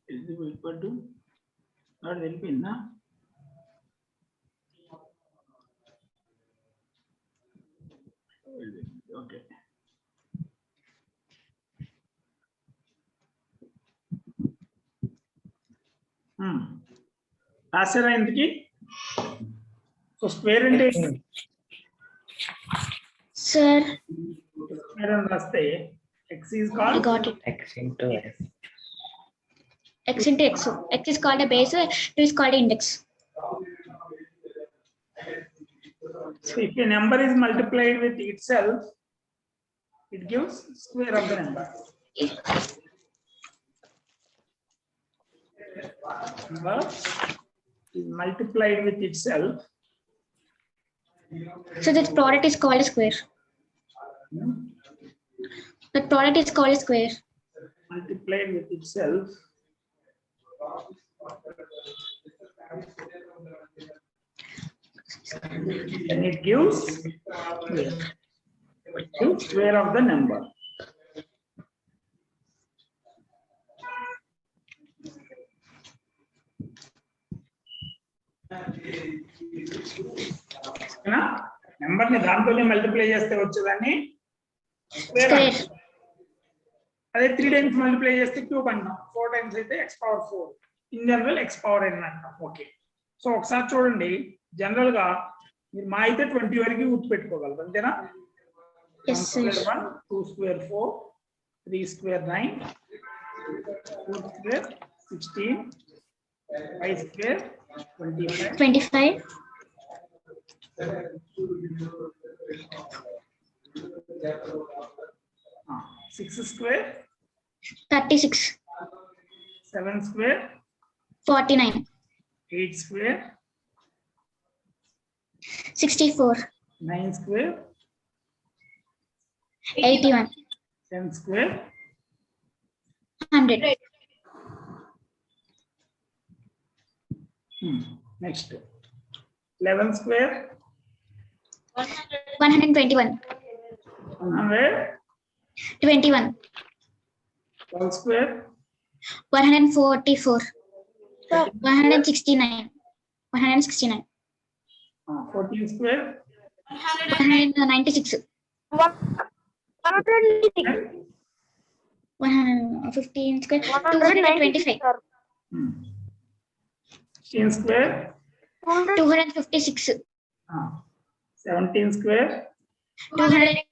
is equal to not helping na okay రాసారా ఇంతకి so square అంటే Sir, square అని రాస్తే x is I called got it. X into F. X into X. X is called a base, 2 is called an index. so if a number is multiplied with itself it gives square of the number. Number is multiplied with itself. So this product is called a square. The product is called a square. Multiplied with itself. And it gives square of the number. Number ని దాంతోనే multiply చేస్తే వచ్చేదాన్ని square Square. అదే 3 times multiply చేస్తే cube అంటాం 4 times అయితే x power 4 in general x power n అంటాం okay so ఒకసారి చూడండి జనరల్ గా మీరు మా అయితే 20 వరకు గుర్తుపెట్టుకోగలరు అంతేనా Yes, sir. 1 2 square 4 3 square 9 2 square 16 5 square 25 25. 6 square 36. 7 square 49. 8 square 64. 9 square 81. 10 square 100. Next 11 square 121. 100 21. 12 square 144. 169. 169. 14 square 196. 115 square. 225. 16 square 256. 17 square 200.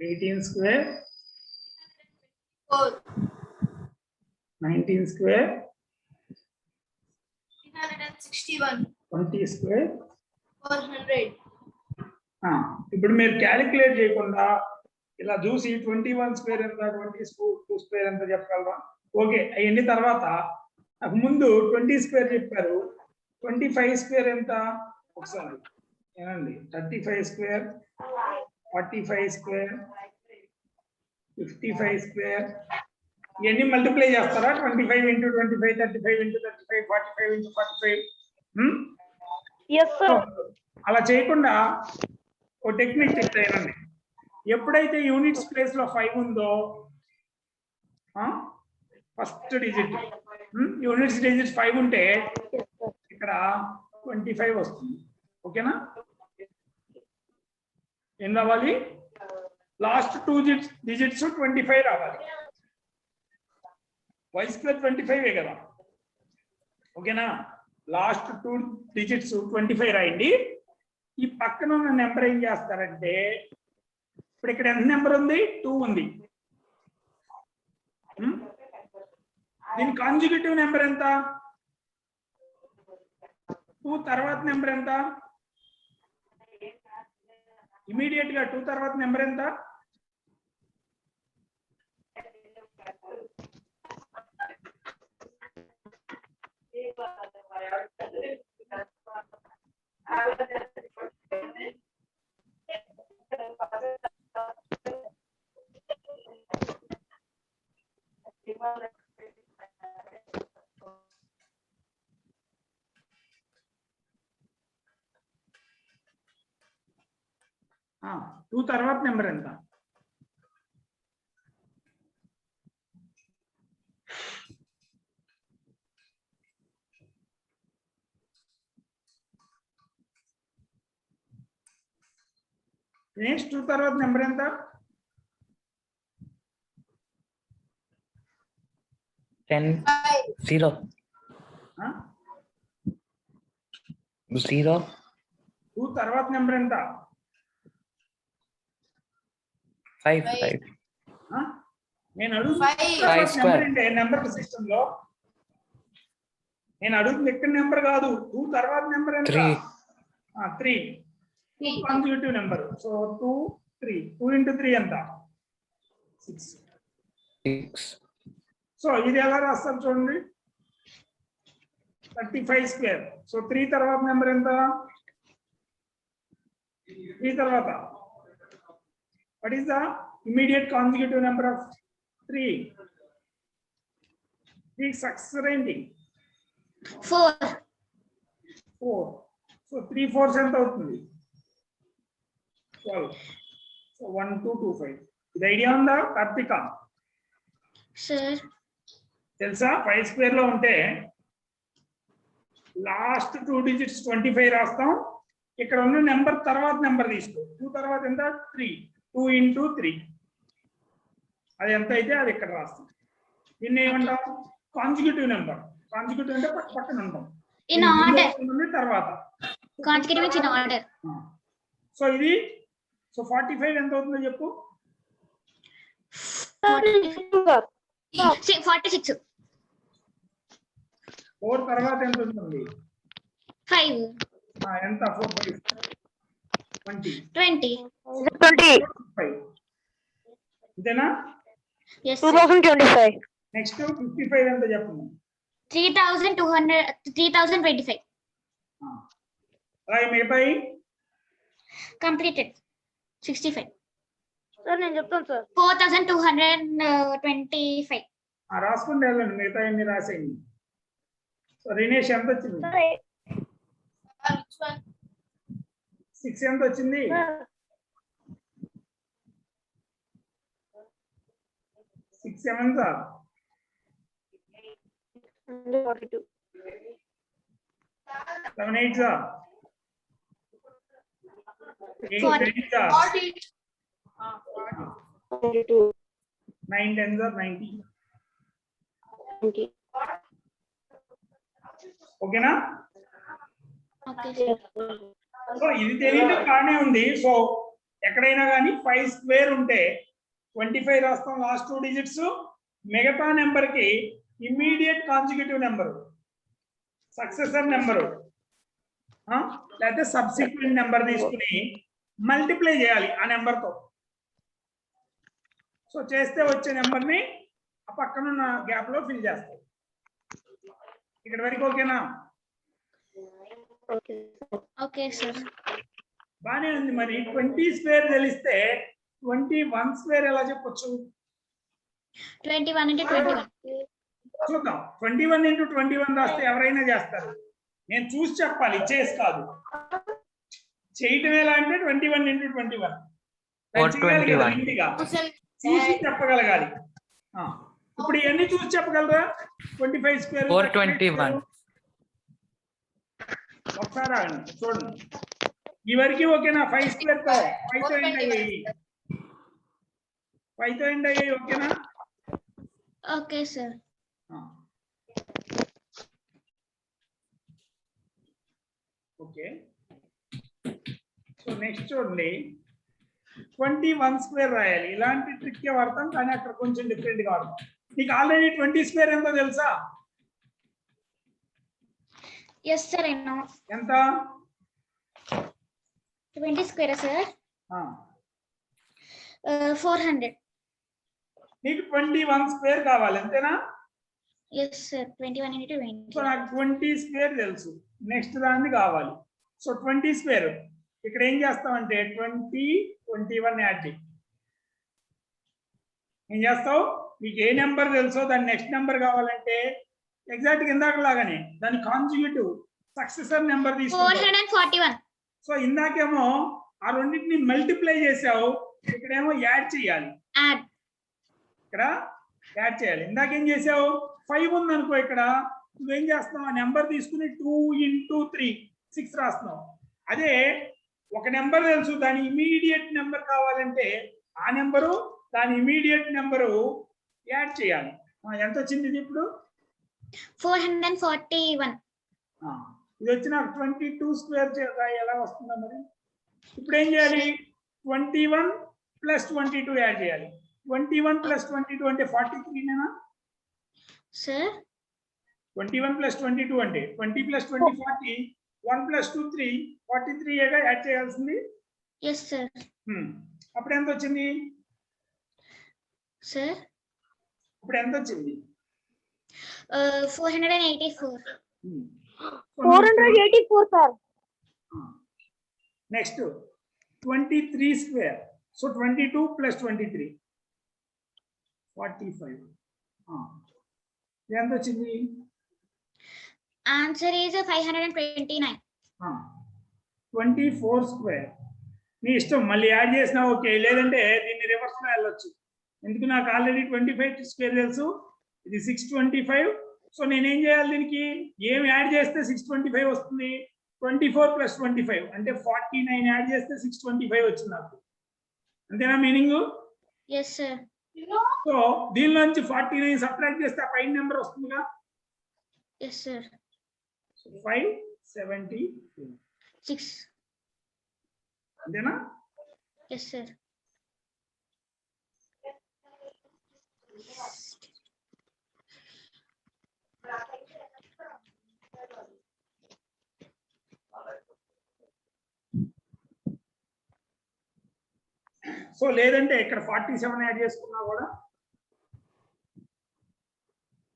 18 square 19 square 361. 20 square 400. ఇప్పుడు మీరు క్యాలిక్యులేట్ చేయకుండా ఇలా చూసి 21 స్క్వేర్ ఎంత 22 స్క్వేర్ ఎంత చెప్పగలరా ఓకే అవన్నీ తర్వాత నాకు ముందు 20 స్క్వేర్ చెప్పారు 25 స్క్వేర్ ఎంత ఒకసారి ఏనండి 35 స్క్వేర్ 45 స్క్వేర్ 55 స్క్వేర్ ఇవన్నీ మల్టిప్లై చేస్తారా 25 into 25 35 into 35 45 into 45 Yes, sir. అలా చేయకుండా ఓ టెక్నిక్ చెప్తానండి ఎప్పుడైతే యూనిట్స్ ప్లేస్ లో 5 ఉందో ఫస్ట్ డిజిట్ యూనిట్స్ డిజిట్ 5 ఉంటే ఇక్కడ 25 వస్తుంది ఓకేనా ఏం రావాలి లాస్ట్ 2 డిజిట్స్ 25 రావాలి y స్క్వేర్ 25 కదా ఓకేనా లాస్ట్ 2 డిజిట్స్ 25 రాయండి ఈ పక్కన ఉన్న నెంబర్ ఏం చేస్తారంటే ఇప్పుడు ఇక్కడ ఎంత నెంబర్ ఉంది 2 ఉంది దీని కాంజుగేటివ్ నెంబర్ ఎంత 2 తర్వాత నెంబర్ ఎంత ఇమీడియట్ గా 2 తర్వాత నెంబర్ ఎంత 2 తర్వాత నెంబర్ ఎంత? నెక్స్ట్ 2 తర్వాత నెంబర్ ఎంత? 10 0 0 2 తర్వాత నెంబర్ ఎంత? 5 5 నేను అడుగుతుంది నెంబర్ సిస్టమ్ లో నేను అడుగుతుంది ఇక్కడ నెంబర్ కాదు. 2 తర్వాత నెంబర్ ఎంత? 3 కాన్సిక్యూటివ్ నెంబర్. సో 2 3 2 into 3 ఎంత? 6. 6 సో ఇది ఎలా రాస్తారు చూడండి, 35 స్క్వేర్. సో 3 తర్వాత నెంబర్ ఎంత? 3 తర్వాత what is the immediate consecutive number of 3? 3 successor ఏంటి? 4. 4. సో 3 4s ఎంత అవుతుంది? 12. సో 1 2 2 5. ఇది ఐడియా ఉందా కార్తిక? Sir. తెలుసా 5 స్క్వేర్ లో ఉంటే లాస్ట్ 2 digits 25 రాస్తాం. ఇక్కడ ఉన్న నెంబర్ తర్వాత నెంబర్ తీసుకో. 2 తర్వాత ఎంత? 3. 2 into 3 అది ఎంత అయితే అది ఇక్కడ రాస్తాం. దీన్ని ఏమంటాం? Consecutive number. కాన్సిక్యూటివ్ అంటే పక్కన ఉంటాం In order. తర్వాత Consecutive is in order. So ఇది సో 45 ఎంత అవుతుందో చెప్పు. 46. 4 తర్వాత ఎంత ఉంటుంది? 5. ఎంత? 4 5 20 20. 5 ఇదేనా? Yes, sir. 2025. నెక్స్ట్ 55 ఎంత చెప్పండి. 3025. అలాగే మిగతాయి Completed. 65. సార్ నేను చెప్తాను సార్. 4225. రాసుకుంటే వెళ్ళండి. మిగతా ఎన్ని రాసేయండి. సో రినేష్ ఎంత వచ్చింది? Which one? 6 ఎంత వచ్చింది? 6 7 సార్ 42. 7 8 sir 8 9 sir 40. 42. 9 10 సార్ 90. 20. ఓకేనా? Okay, sir. సో ఇది తెలియడం బాగానే ఉంది. సో ఎక్కడైనా కానీ 5 స్క్వేర్ ఉంటే 25 రాస్తాం లాస్ట్ 2 డిజిట్స్. మిగతా నెంబర్ కి immediate consecutive number, successor number లేకపోతే సబ్సిక్వెంట్ నెంబర్ తీసుకుని మల్టిప్లై చేయాలి ఆ నెంబర్తో. సో చేస్తే వచ్చే నెంబర్ని ఆ పక్కన ఉన్న గ్యాప్ లో ఫిల్ చేస్తాం. ఇక్కడ వరకు ఓకేనా? Okay, sir. బానే ఉంది. మరి 20 స్క్వేర్ తెలిస్తే 21 స్క్వేర్ ఎలా చెప్పొచ్చు? 21 into 21. చూద్దాం. 21 into 21 రాస్తే ఎవరైనా చేస్తారు. నేను చూసి చెప్పాలి, చేసి కాదు. చేయటం ఎలా అంటే 21 into 21 ఇంటిగా చూసి చెప్పగలగాలి. ఇప్పుడు ఇవన్నీ చూసి చెప్పగలరా? 25 స్క్వేర్ 421 ఒకసారి ఆగండి చూడండి. ఈ వరకు ఓకేనా? 5 స్క్వేర్ తో 5 తో ఎండ్ అయ్యాయి. 5 తో ఎండ్ అయ్యాయి. ఓకేనా? Okay, sir. Okay. So next చూడండి, 21 స్క్వేర్ రాయాలి. ఇలాంటి ట్రిక్ వాడతాం కానీ అక్కడ కొంచెం డిఫరెంట్ గా వాడతాం. నీకు ఆల్రెడీ 20 స్క్వేర్ ఎంతో తెలుసా? Yes, sir, I know. ఎంత? 20 square, sir. 400. నీకు 21 స్క్వేర్ కావాలి అంతేనా? Yes, sir. 21 into so 20. నాకు 20 స్క్వేర్ తెలుసు. నెక్స్ట్ దాన్ని కావాలి. సో 20 స్క్వేర్ ఇక్కడ ఏం చేస్తామంటే 20 21 యాడ్ చేయి. ఏం చేస్తావు? మీకు ఏ నెంబర్ తెలుసో దాని నెక్స్ట్ నెంబర్ కావాలంటే ఎగ్జాక్ట్ ఇందాక లాగానే దాని కాన్సిక్యూటివ్ సక్సెసర్ నెంబర్ తీసుకుంటాం. 441. సో ఇందాకేమో ఆ రెండింటిని మల్టిప్లై చేసావు, ఇక్కడేమో యాడ్ చేయాలి, Add. ఇక్కడ యాడ్ చేయాలి. ఇందాకేం చేసావు, 5 ఉంది అనుకో, ఇక్కడ నువ్వేం చేస్తున్నావు, ఆ నెంబర్ తీసుకుని 2 into 3 6 రాస్తున్నావు. అదే ఒక నెంబర్ తెలుసు, దాని ఇమీడియట్ నెంబర్ కావాలంటే ఆ నెంబరు దాని ఇమీడియట్ నెంబరు యాడ్ చేయాలి. ఎంత వచ్చింది ఇది ఇప్పుడు? 441. ఇది వచ్చి నాకు 22 స్క్వేర్ ఎలా వస్తుందో మరి. ఇప్పుడు ఏం చేయాలి, 21 + 22 యాడ్ చేయాలి. 21 + 22 అంటే 43 నేనా? Sir. 21 + 22 అంటే 20 + 20 40, 1 + 2 3, 43 ఏగా యాడ్ చేయాల్సింది. Yes, sir. అప్పుడు ఎంత వచ్చింది? Sir. ఇప్పుడు ఎంత వచ్చింది? 484. 484, sir. Next 23 square. సో 22 + 23 45. ఎంత వచ్చింది? Answer is 529. 24 స్క్వేర్. నీ ఇష్టం, మళ్ళీ యాడ్ చేసినా ఓకే, లేదంటే దీన్ని రివర్స్ లో వెళ్ళొచ్చు. ఎందుకు, నాకు ఆల్రెడీ 25 స్క్వేర్ తెలుసు, ఇది 625. సో నేనేం చేయాలి, దీనికి ఏం యాడ్ చేస్తే 625 వస్తుంది? 24 + 25 అంటే 49 యాడ్ చేస్తే 625 వచ్చింది నాకు. అంతేనా మీనింగ్? Yes, sir. సో దీనిలోంచి 49 సబ్ట్రాక్ట్ చేస్తే ఆ పైన నెంబర్ వస్తుందిగా. Yes, sir. 572. 6. అంతేనా? Yes, sir. సో లేదంటే ఇక్కడ 47 యాడ్ చేసుకున్నా కూడా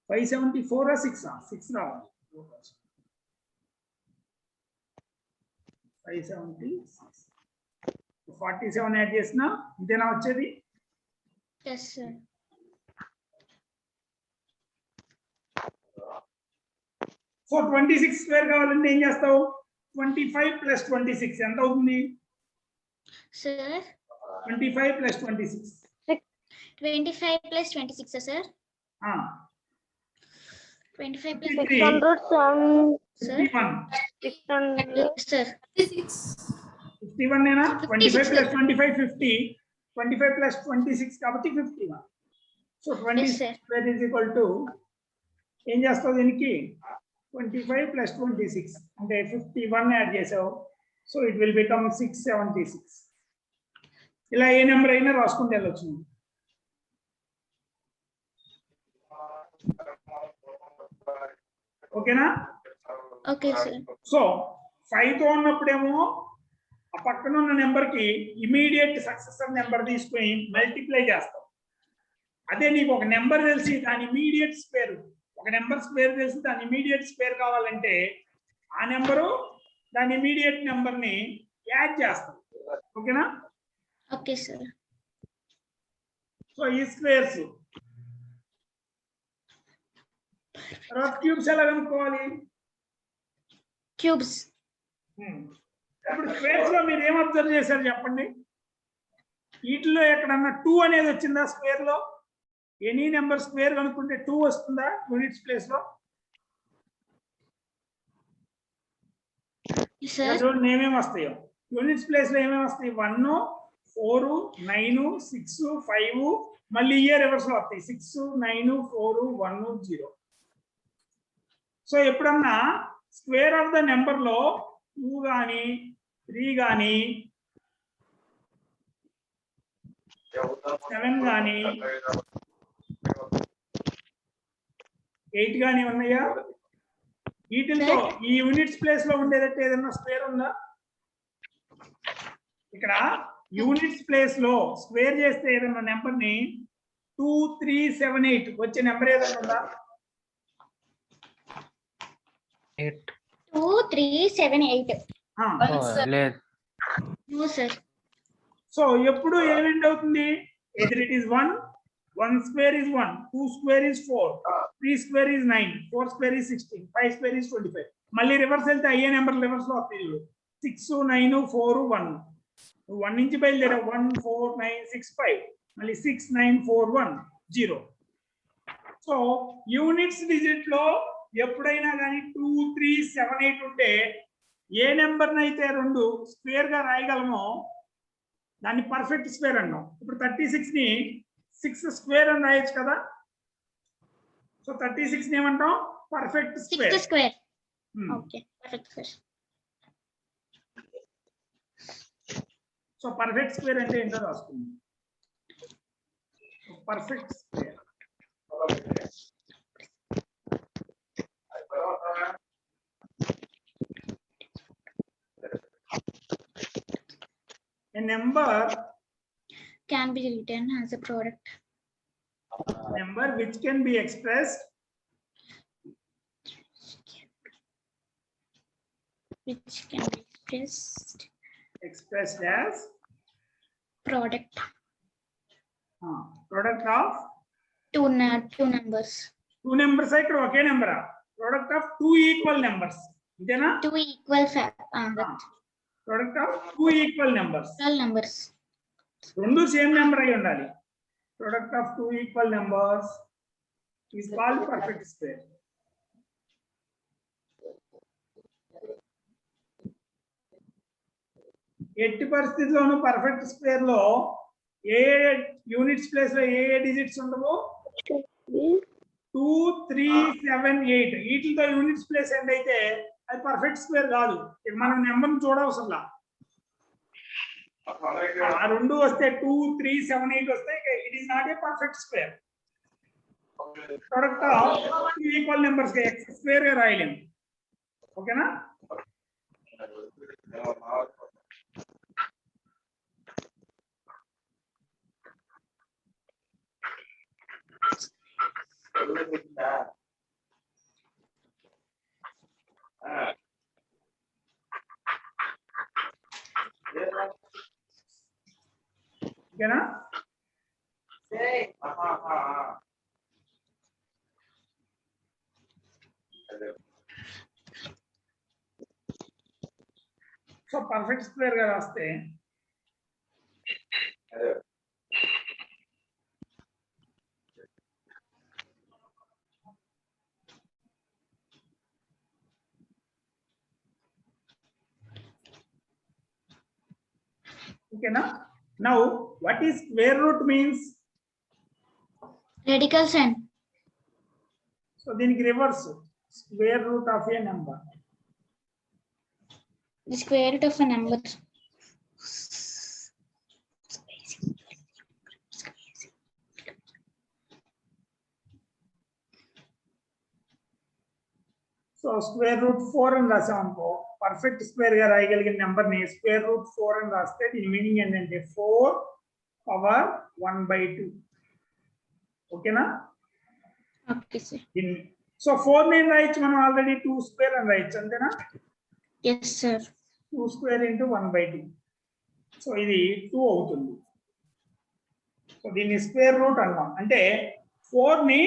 574 6 రావాలి. 576. 47 యాడ్ చేసినా ఇంతేనా వచ్చేది? Yes, sir. సో 26 స్క్వేర్ కావాలంటే ఏం చేస్తావు? 25 + 26 ఎంత అవుతుంది? Sir. 25 + 26. 25 + 26, sir. 25 + 53. 600, Sir. 51. 600. Yes, sir. 51 నేనా? 25 56. + 25 50. 25 + 26 కాబట్టి 51. So 26 sir. Square is equal to ఏం చేస్తావు దీనికి? 25 + 26 అంటే 51 యాడ్ చేసావు. So it will become 676. ఇలా ఏ నెంబర్ అయినా రాసుకుంటూ వెళ్ళొచ్చు. ఓకేనా? Okay, sir. సో 5 తో ఉన్నప్పుడేమో ఆ పక్కన ఉన్న నెంబర్ కి ఇమీడియట్ సక్సెసర్ నెంబర్ తీసుకొని మల్టిప్లై చేస్తాం. అదే నీకు ఒక నెంబర్ తెలిసి దాని ఇమీడియట్ స్క్వేర్, ఒక నెంబర్ స్క్వేర్ తెలిసి దాని ఇమీడియట్ స్క్వేర్ కావాలంటే ఆ నెంబరు దాని ఇమీడియట్ నెంబర్ ని యాడ్ చేస్తాం. ఓకేనా? Okay, sir. సో ఈ స్క్వేర్స్ తర్వాత క్యూబ్స్ ఎలా కనుక్కోవాలి? Cubes. ఇప్పుడు స్క్వేర్స్ లో మీరు ఏం అబ్జర్వ్ చేశారు చెప్పండి? వీటిలో ఎక్కడన్నా 2 అనేది వచ్చిందా స్క్వేర్ లో? ఎనీ నెంబర్ స్క్వేర్ కనుక్కుంటే 2 వస్తుందా యూనిట్స్ ప్లేస్ లో? Yes, sir. చూడండి ఏమేమి వస్తాయో. యూనిట్స్ ప్లేస్ లో ఏమేమి వస్తాయి? 1 4 9 6 5, మళ్ళీ ఇయర్ రివర్స్ లో వస్తాయి 6 9 4 1 0. సో ఎప్పుడన్నా స్క్వేర్ ఆఫ్ ద నెంబర్ లో 2 కానీ 3 కానీ 7 కానీ 8 కానీ ఉన్నాయా? వీటిల్లో ఈ యూనిట్స్ ప్లేస్ లో ఉండేదట్టు ఏదన్నా స్క్వేర్ ఉందా? ఇక్కడ యూనిట్స్ ప్లేస్ లో స్క్వేర్ చేస్తే ఏదన్నా నెంబర్ ని 2 3 7 8 వచ్చే నెంబర్ ఏదన్నా ఉందా? 8. 2 3 7 8. లేదు. No, sir. సో ఎప్పుడు ఏమింటి అవుతుంది? either it is 1 1 square is 1, 2 square is 4, 3 square is 9, 4 square is 16, 5 square is 25. మళ్ళీ రివర్స్ వెళ్తే అయ్యే నెంబర్ రివర్స్ లో వస్తాయి. 6 9 4 1. 1 నుంచి బయలుదేరా 14965 మళ్ళీ 6941 0. సో యూనిట్స్ డిజిట్ లో ఎప్పుడైనా కానీ 2 3 7 8 ఉంటే ఏ నెంబర్ అయితే రెండు స్క్వేర్ గా రాయగలమో దాన్ని పర్ఫెక్ట్ స్క్వేర్ అన్నాం. ఇప్పుడు 36 ని 6 స్క్వేర్ అని రాయొచ్చు కదా. సో 36 ని ఏమంటాం? Perfect 6 square. Square. Okay, perfect square. So perfect square అంటే ఏంటో రాసుకుందాం. Perfect square a number Can be written as a product. which can be expressed Which can be expressed as product. Product of Two numbers. two numbers. ఇక్కడ ఒకే number. Product of two equal numbers. ఇదేనా? Two equal Product of two equal numbers. numbers. రెండు same number అయి ఉండాలి. Product of two equal numbers is called perfect square. ఎట్టి పరిస్థితుల్లోనూ perfect square లో ఏ units place లో ఏ digits ఉండవు? 2 3 7 8 వీటితో యూనిట్స్ ప్లేస్ ఎండ్ అయితే అది పర్ఫెక్ట్ స్క్వేర్ కాదు. ఇక మనం నెంబర్ చూడవసరంలా. ఆ రెండు వస్తే 2 3 7 8 వస్తే it is not a perfect square. Product of equal numbers X square గా రాయలేము. ఓకేనా? ఓకేనా? సో పర్ఫెక్ట్ స్క్వేర్ గా రాస్తే ఓకేనా? Now what is square root means? Radical sign. So దీనికి reverse square root of a number. The square root of a number. So square root 4 అని రాసాం అనుకో, పర్ఫెక్ట్ స్క్వేర్ గా రాయగలిగిన నెంబర్ ని స్క్వేర్ రూట్ 4 అని రాస్తే దీని మీనింగ్ ఏంటంటే 4 పవర్ 1/2. ఓకేనా? Okay, sir. సో 4 నేను రాయొచ్చు మనం ఆల్రెడీ 2 స్క్వేర్ అని రాయొచ్చు అంతేనా? Yes, sir. 2 square into 1/2. So ఇది 2 అవుతుంది. సో దీన్ని స్క్వేర్ రూట్ అన్నాం. అంటే 4 ని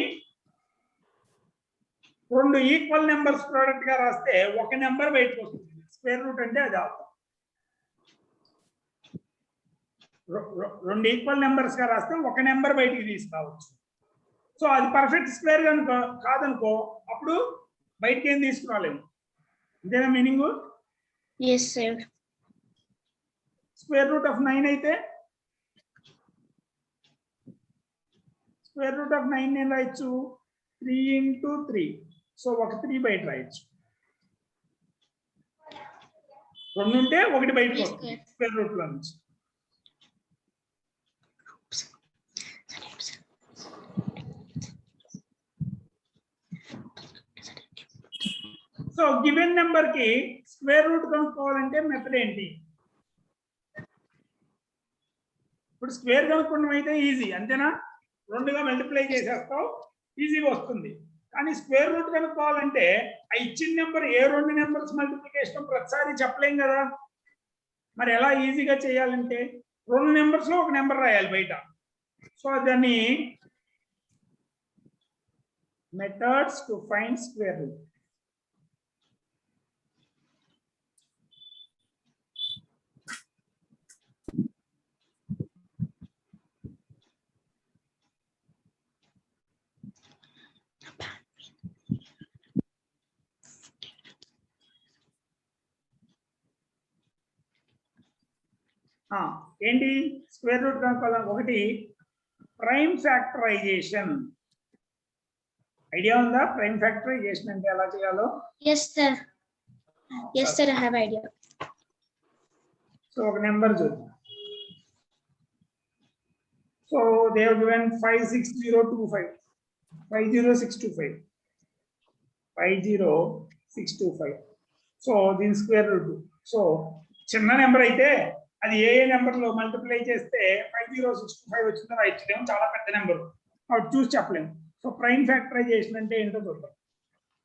రెండు ఈక్వల్ నెంబర్స్ ప్రోడక్ట్ గా రాస్తే ఒక నెంబర్ బయటకు వస్తుంది. స్క్వేర్ రూట్ అంటే అది అవుతుంది. రెండు ఈక్వల్ నెంబర్స్ గా రాస్తే ఒక నెంబర్ బయటికి తీసుకురావచ్చు. సో అది పర్ఫెక్ట్ స్క్వేర్ కనుక కాదనుకో అప్పుడు బయటకి ఏం తీసుకురాలేము. ఇదేనా meaning? Yes, sir. Square root of 9 అయితే స్క్వేర్ రూట్ ఆఫ్ 9 నేను రాయొచ్చు 3 into 3. సో ఒక 3 బయట రాయొచ్చు. రెండు ఉంటే ఒకటి బయటకు వస్తుంది స్క్వేర్ రూట్ లో నుంచి. సో గివెన్ నెంబర్ కి స్క్వేర్ రూట్ కనుక్కోవాలంటే మెథడ్ ఏంటి? ఇప్పుడు స్క్వేర్ కనుక్కోవడం అయితే ఈజీ అంతేనా? రెండుగా మల్టిప్లై చేసేస్తావు ఈజీగా వస్తుంది. కానీ స్క్వేర్ రూట్ కనుక్కోవాలంటే ఆ ఇచ్చిన నెంబర్ ఏ రెండు నెంబర్స్ మల్టిప్లికేషన్ ప్రతిసారి చెప్పలేం కదా. మరి ఎలా ఈజీగా చేయాలంటే రెండు నెంబర్స్ లో ఒక నెంబర్ రాయాలి బయట. సో దాన్ని methods to find square root. ఏంటి స్క్వేర్ రూట్ కనుక్కోవాలి. ఒకటి ప్రైమ్ ఫ్యాక్టరైజేషన్. ఐడియా ఉందా ప్రైమ్ ఫ్యాక్టరైజేషన్ అంటే ఎలా చేయాలో? Yes, sir. Yes, sir. I have idea. So ఒక నెంబర్ చూద్దాం. So they have given 56025 50625 50625. So దీని స్క్వేర్ రూట్. సో చిన్న నెంబర్ అయితే అది ఏ నెంబర్ లో మల్టిప్లై చేస్తే 50625 వచ్చిందో రాయొచ్చులేము. చాలా పెద్ద నెంబర్ అప్పుడు చూసి చెప్పలేము. సో ప్రైమ్ ఫ్యాక్టరైజేషన్ అంటే ఏంటో చూద్దాం.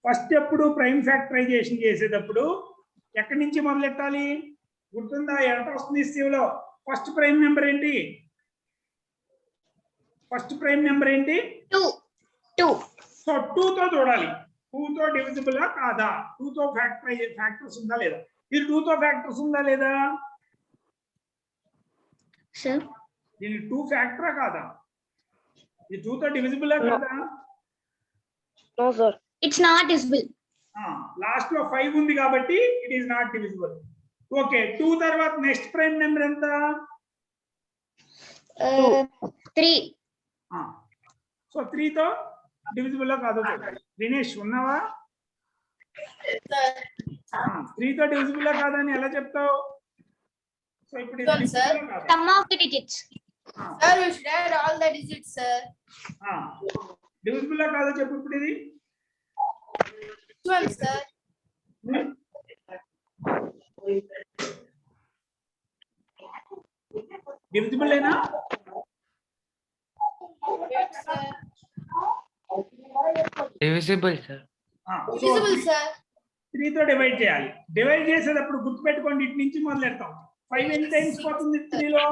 ఫస్ట్ ఎప్పుడు ప్రైమ్ ఫ్యాక్టరైజేషన్ చేసేటప్పుడు ఎక్కడి నుంచి మొదలెట్టాలి? గుర్తుందా? ఎంత వస్తుంది లో ఫస్ట్ ప్రైమ్ నెంబర్ ఏంటి? ఫస్ట్ ప్రైమ్ నెంబర్ ఏంటి? 2. సో 2 తో చూడాలి. 2 తో డివిజిబుల్ కాదా? 2 తో ఫ్యాక్టర్స్ ఉందా లేదా? ఇది 2 తో ఫ్యాక్టర్స్ ఉందా లేదా? Sir. దీని 2 ఫ్యాక్టరా కాదా? ఇది 2 తో డివిజిబుల్ కాదా? No, sir. It's not divisible. Last లో 5 ఉంది కాబట్టి it is not divisible. Okay 2 తర్వాత నెక్స్ట్ ప్రైమ్ నెంబర్ ఎంత? 3. సో 3 తో డివిజిబుల్ కాదో చూడాలి. దినేష్ ఉన్నావా? Sir. 3 తో డివిజిబుల్ కాదని ఎలా చెప్తావు? సో ఇప్పుడు ఇది Sure, sir. divisible కాదా? Sum of the digits. Sir, we should add all the digits, sir. Divisible కాదో చెప్పు ఇప్పుడు ఇది. Which one, sir? డివిజిబుల్ ఏనా? Wait, sir. divisible, sir. Divisible, sir. 3 తో డివైడ్ చేయాలి. డివైడ్ చేసేటప్పుడు గుర్తుపెట్టుకోండి, ఇటు నుంచి మొదలెడతాం. 5 ఎన్ని టైమ్స్ పోతుంది 3 లో?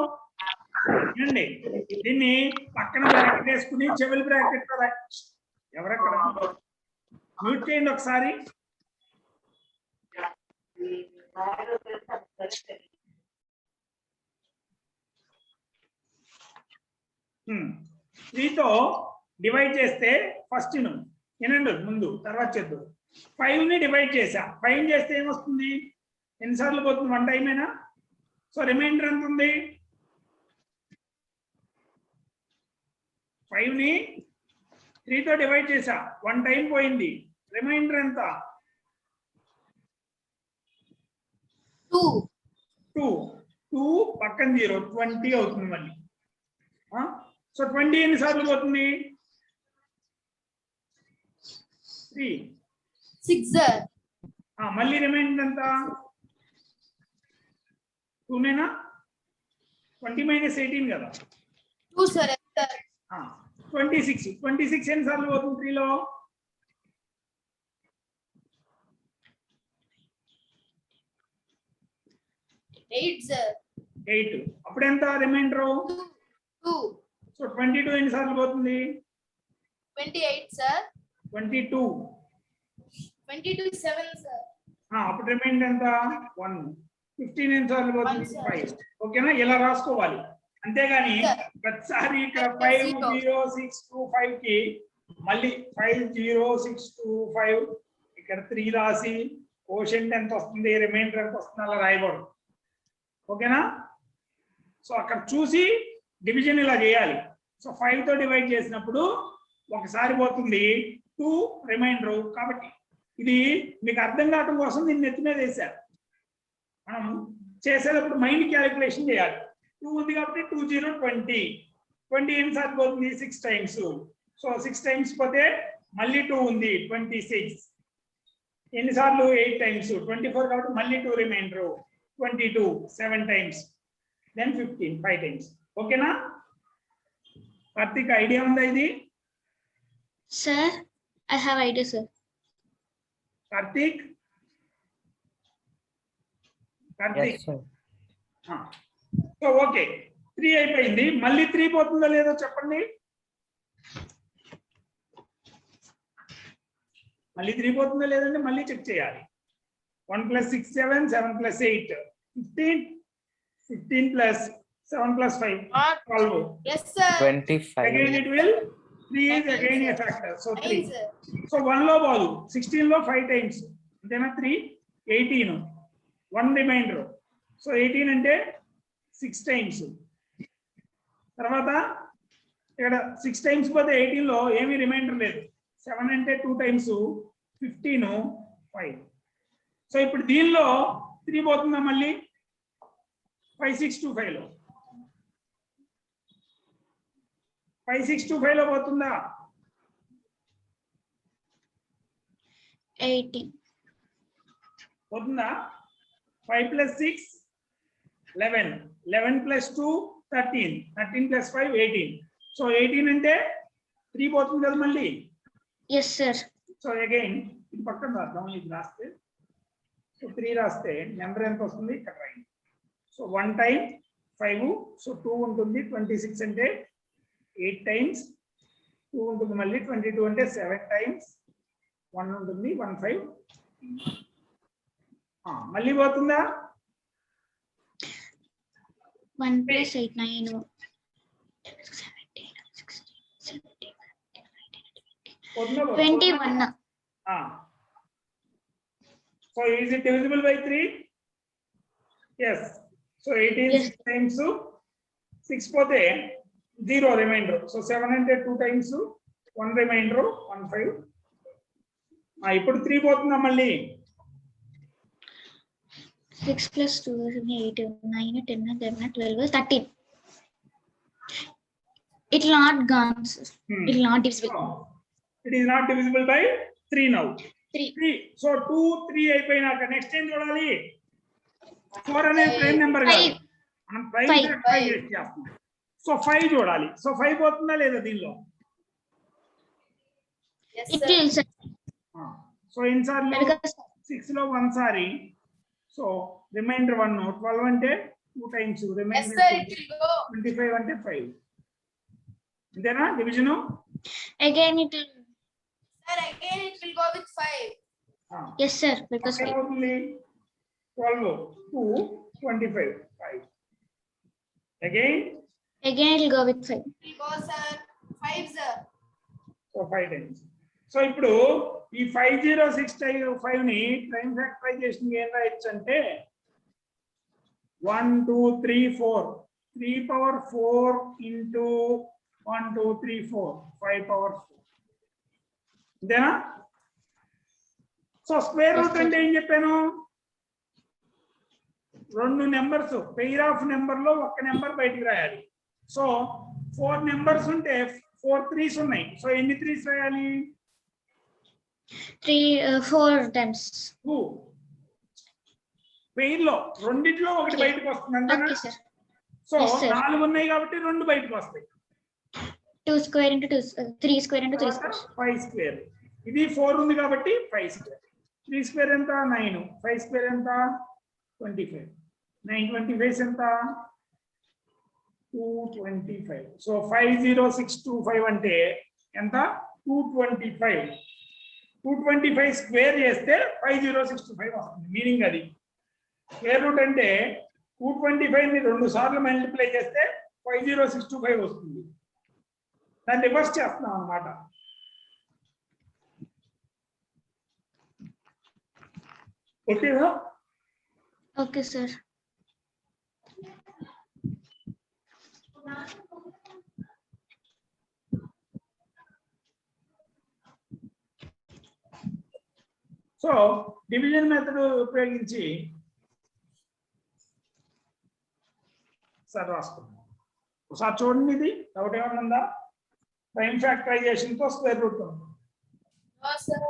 చూడండి దీన్ని పక్కన బ్రాకెట్ వేసుకుని చెవులు బ్రాకెట్ లో ఎవరక్కడ మ్యూట్ చేయండి ఒకసారి. తో డివైడ్ చేస్తే ఫస్ట్ వినండి ముందు, తర్వాత చేద్దాం. 5 ని డివైడ్ చేసా. 5 చేస్తే ఏమొస్తుంది? ఎన్నిసార్లు పోతుంది? 1 టైమేనా? సో రిమైండర్ ఎంత ఉంది? 5 ని 3 తో డివైడ్ చేసా, 1 టైం పోయింది. రిమైండర్ ఎంత? 2. 2 పక్కన 0 20 అవుతుంది మళ్ళీ. సో 20 ఎన్నిసార్లు పోతుంది? 3. 6, sir. మళ్ళీ రిమైండర్ ఎంత? 2 నేనా? 20 - 18 కదా. 2, sir. Yes, sir. 26 ఎన్నిసార్లు పోతుంది 3 లో? 8, sir. 8. అప్పుడెంత రిమైండర్? 2. సో 22 ఎన్నిసార్లు పోతుంది? 28, sir. 22. 22, 7, sir. అప్పుడు రిమైండర్ ఎంత? 1. 15 ఎన్నిసార్లు పోతుంది? 1, sir. 5. ఓకేనా? ఇలా రాసుకోవాలి. అంతేగాని ప్రతిసారి ఇక్కడ 50625 కి మళ్ళీ 50625 ఇక్కడ 3 రాసి కోషెంట్ ఎంత వస్తుంది, రిమైండర్ ఎంత వస్తుంది అలా రాయకూడదు. ఓకేనా? సో అక్కడ చూసి డివిజన్ ఇలా చేయాలి. సో 5 తో డివైడ్ చేసినప్పుడు ఒకసారి పోతుంది 2 రిమైండర్. కాబట్టి ఇది మీకు అర్థం కావడం కోసం దీన్ని నెత్తి మీద వేశారు. మనం చేసేటప్పుడు మైండ్ క్యాలిక్యులేషన్ చేయాలి. 2 ఉంది కాబట్టి 2 0 20. 20 ఎన్నిసార్లు పోతుంది? 6 టైమ్స్. సో 6 టైమ్స్ పోతే మళ్ళీ 2 ఉంది 26. ఎన్నిసార్లు? 8 టైమ్స్. 24 కాబట్టి మళ్ళీ 2 రిమైండర్ 22. 7 టైమ్స్. Then 15 5 times. ఓకేనా? కార్తీక్ ఐడియా ఉందా ఇది? Sir, I have idea, sir. Karthik Yes, sir. So okay 3 అయిపోయింది. మళ్ళీ 3 పోతుందో లేదో చెప్పండి. మళ్ళీ 3 పోతుందో లేదంటే మళ్ళీ చెక్ చేయాలి. 1 + 6 7 7 + 8 15 15 + 7 + 5 12. Yes, sir. 25. Again it will 3 is again a factor. So 3. 9, sir. So 1 లో పోదు. 16 లో 5 టైమ్స్ అంతేనా? 3 18 1 రిమైండర్. సో 18 అంటే 6 టైమ్స్. తర్వాత ఇక్కడ 6 టైమ్స్ పోతే 18 లో ఏమీ రిమైండర్ లేదు. 7 అంటే 2 టైమ్స్ 15 5. సో ఇప్పుడు దీనిలో 3 పోతుందా మళ్ళీ 5625 లో 5625 లో పోతుందా? 18. పోతుందా? 5 + 6 11, 11 + 2 13, 13 + 5 18. సో 18 అంటే 3 పోతుంది కదా మళ్ళీ. Yes, sir. సో అగైన్ ఇది పక్కన రాద్దాం. ఇది రాస్తే సో 3 రాస్తే నెంబర్ ఎంత వస్తుంది ఇక్కడ రాయండి. సో 1 టైం 5, సో 2 ఉంటుంది. 26 అంటే 8 టైమ్స్ 2 ఉంటుంది. మళ్ళీ 22 అంటే 7 టైమ్స్ 1 ఉంటుంది. 1 5 మళ్ళీ పోతుందా? 1 + 8 9 17 16 17 పోతుందా? 21. So is it divisible by 3? Yes. So 18 Yes. 6 times 6 పోతే 0 remainder. So 7 అంటే 2 times 1 remainder 1 5. ఇప్పుడు 3 పోతుందా మళ్ళీ? 6 + 2 is 8 9 10 11 12 13. It will not gone, sir. It will not divisible. No. It is not divisible by 3 now. 3. So 2 3 అయిపోయినాక next ఏం చూడాలి? 4 అనేది prime number కాదు. 5. మనం ప్రైమ్ ఫ్యాక్టరైజ్ చేస్తున్నాం. సో 5 చూడాలి. సో 5 పోతుందా లేదా దీనిలో? Yes, It sir. will, sir. So ఎన్నిసార్లు? Because 6 లో 1 సారి. సో రిమైండర్ 1 12 అంటే 2 times Yes, reminder sir. It will go. 25 అంటే 5. ఇంతేనా division? again it will. Sir, again it will go with 5. Yes, sir. Because 5. అవుతుంది 12 2 25 5. Again Again it will go with 5. It will go, sir. 5, sir. So 5 times. So ఇప్పుడు ఈ 5065 ని prime factorisation ఏం రాయొచ్చు అంటే 1 2 3 4 3 power 4 into 1 2 3 4 5 power 4. అంతేనా? So square route అంటే ఏం చెప్పాను? 2 నెంబర్స్ పెయిర్ ఆఫ్ నెంబర్ లో ఒక నెంబర్ బయటికి రాయాలి. సో 4 నెంబర్స్ ఉంటే 4 3s ఉన్నాయి. సో ఎన్ని 3s రాయాలి? 4 times. 2. పెయిర్ లో రెండిట్లో ఒకటి బయటకు వస్తుంది అంతేనా? Okay, sir. So Yes, sir. 4 ఉన్నాయి కాబట్టి 2 బయటకు వస్తాయి. 2 square into 2 3 square into 3 square. 5 square. ఇది 4 ఉంది కాబట్టి 5 స్క్వేర్. 3 స్క్వేర్ ఎంత? 9. 5 స్క్వేర్ ఎంత? 25. 9 25 ఎంత? 225. సో 50625 అంటే ఎంత? 225. 225 స్క్వేర్ చేస్తే 50625 వస్తుంది. మీనింగ్ అది. స్క్వేర్ రూట్ అంటే 225 ని 2 సార్లు మల్టిప్లై చేస్తే 50625 వస్తుంది. దాన్ని రివర్స్ చేస్తున్నాం అన్నమాట. ఓకేనా? Okay, sir. So division method ఉపయోగించి సార్ రాసుకుందాం. ఒకసారి చూడండి, ఇది డౌట్ ఏమైనా ఉందా? ప్రైమ్ ఫ్యాక్టరైజేషన్ తో స్క్వేర్ రూట్ ఉంది. No, sir.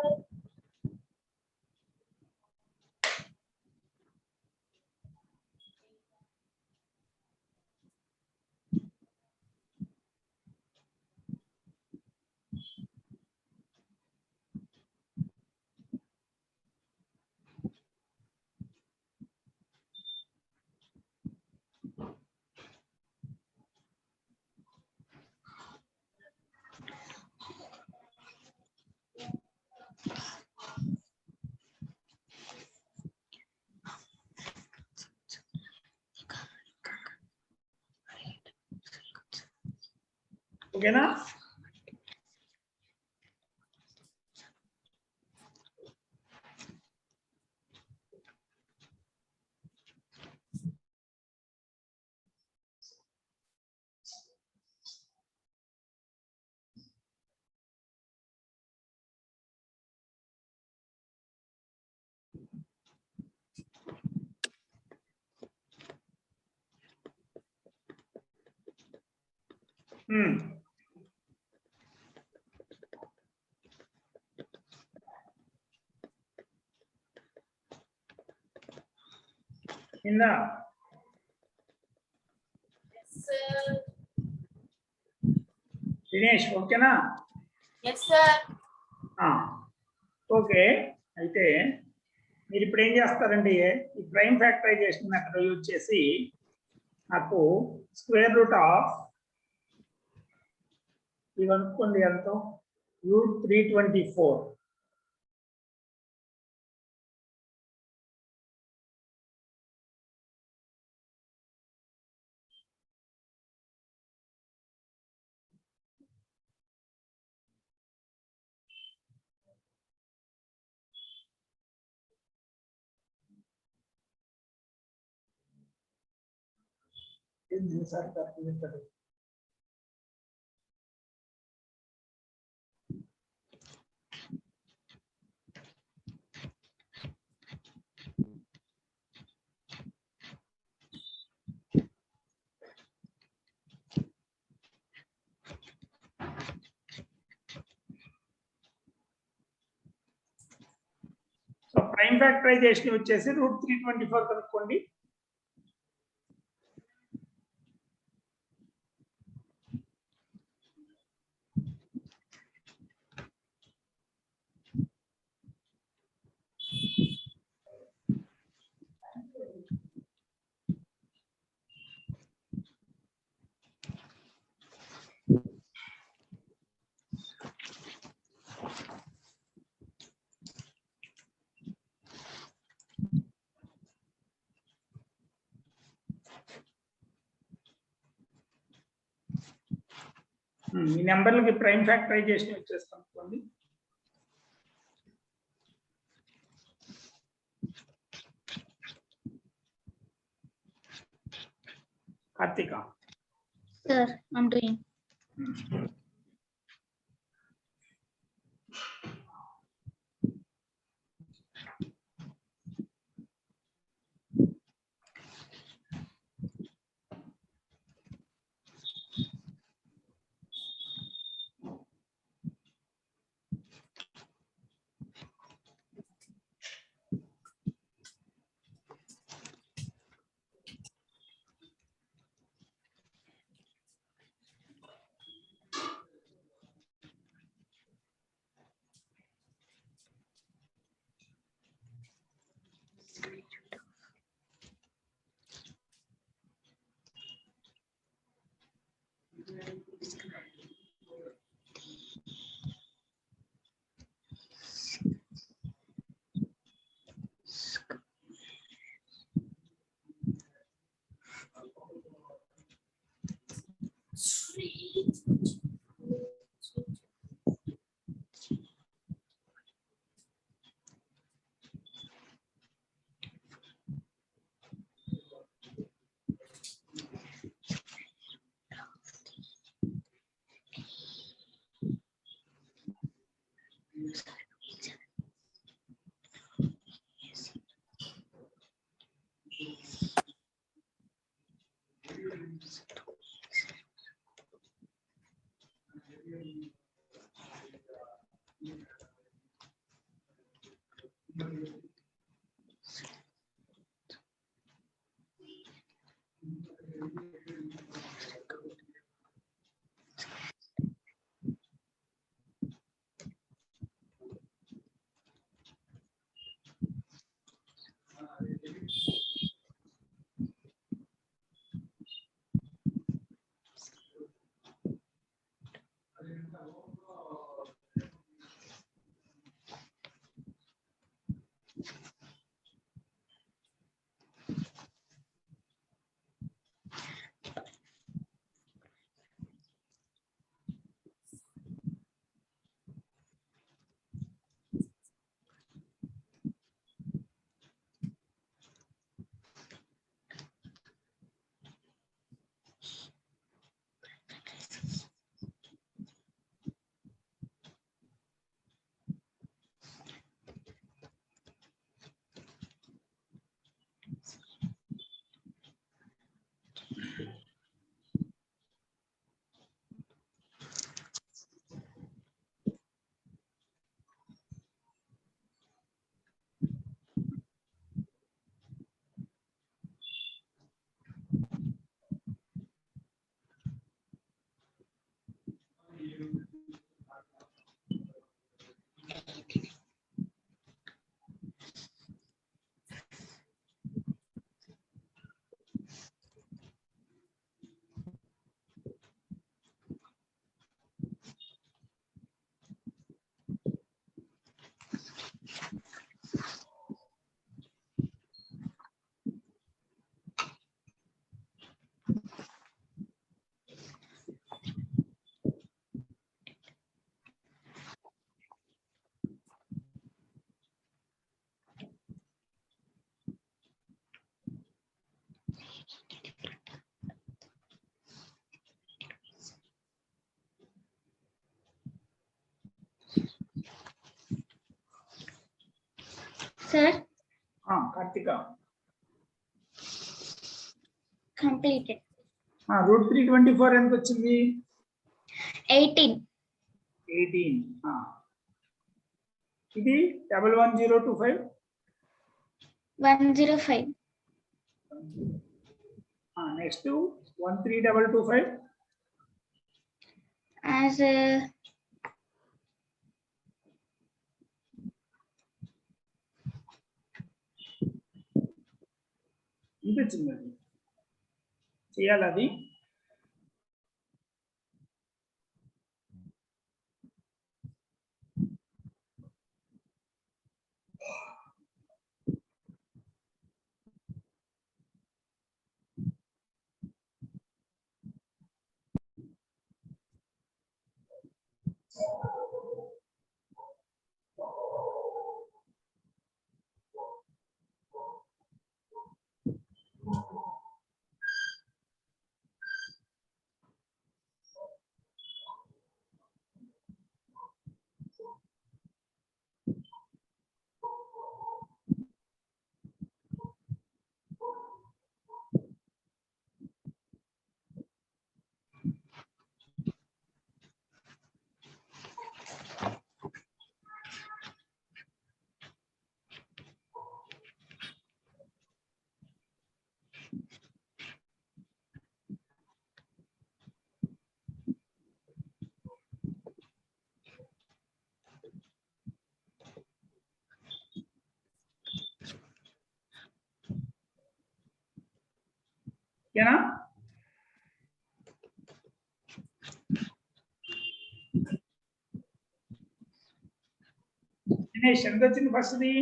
ఓకేనా? ఇందా Yes, sir. దినేష్ ఓకేనా? Yes, sir. ఓకే, అయితే మీరు ఇప్పుడు ఏం చేస్తారండి, ఈ ప్రైమ్ ఫ్యాక్టరైజేషన్ మెథడ్ యూజ్ చేసి నాకు స్క్వేర్ రూట్ ఆఫ్ ఇది అనుకోండి ఎంతో √324 సార్ తప్పదు. సో ప్రైమ్ ఫ్యాక్టరైజేషన్ వచ్చేసి √324 కనుక్కోండి. ఈ నెంబర్లకి ప్రైమ్ ఫ్యాక్టరైజేషన్ వచ్చేస్తాం అనుకోండి. Karthika Sir, I'm doing. Sir, Karthika completed. Root 324 ఎంత వచ్చింది? 18. 18. ఇది 11025. 105. నెక్స్ట్ 13225. As ఇంత చిన్నది చేయాలి అది. ఓకేనా? దినేష్ ఎంత వచ్చింది ఫస్ట్ది?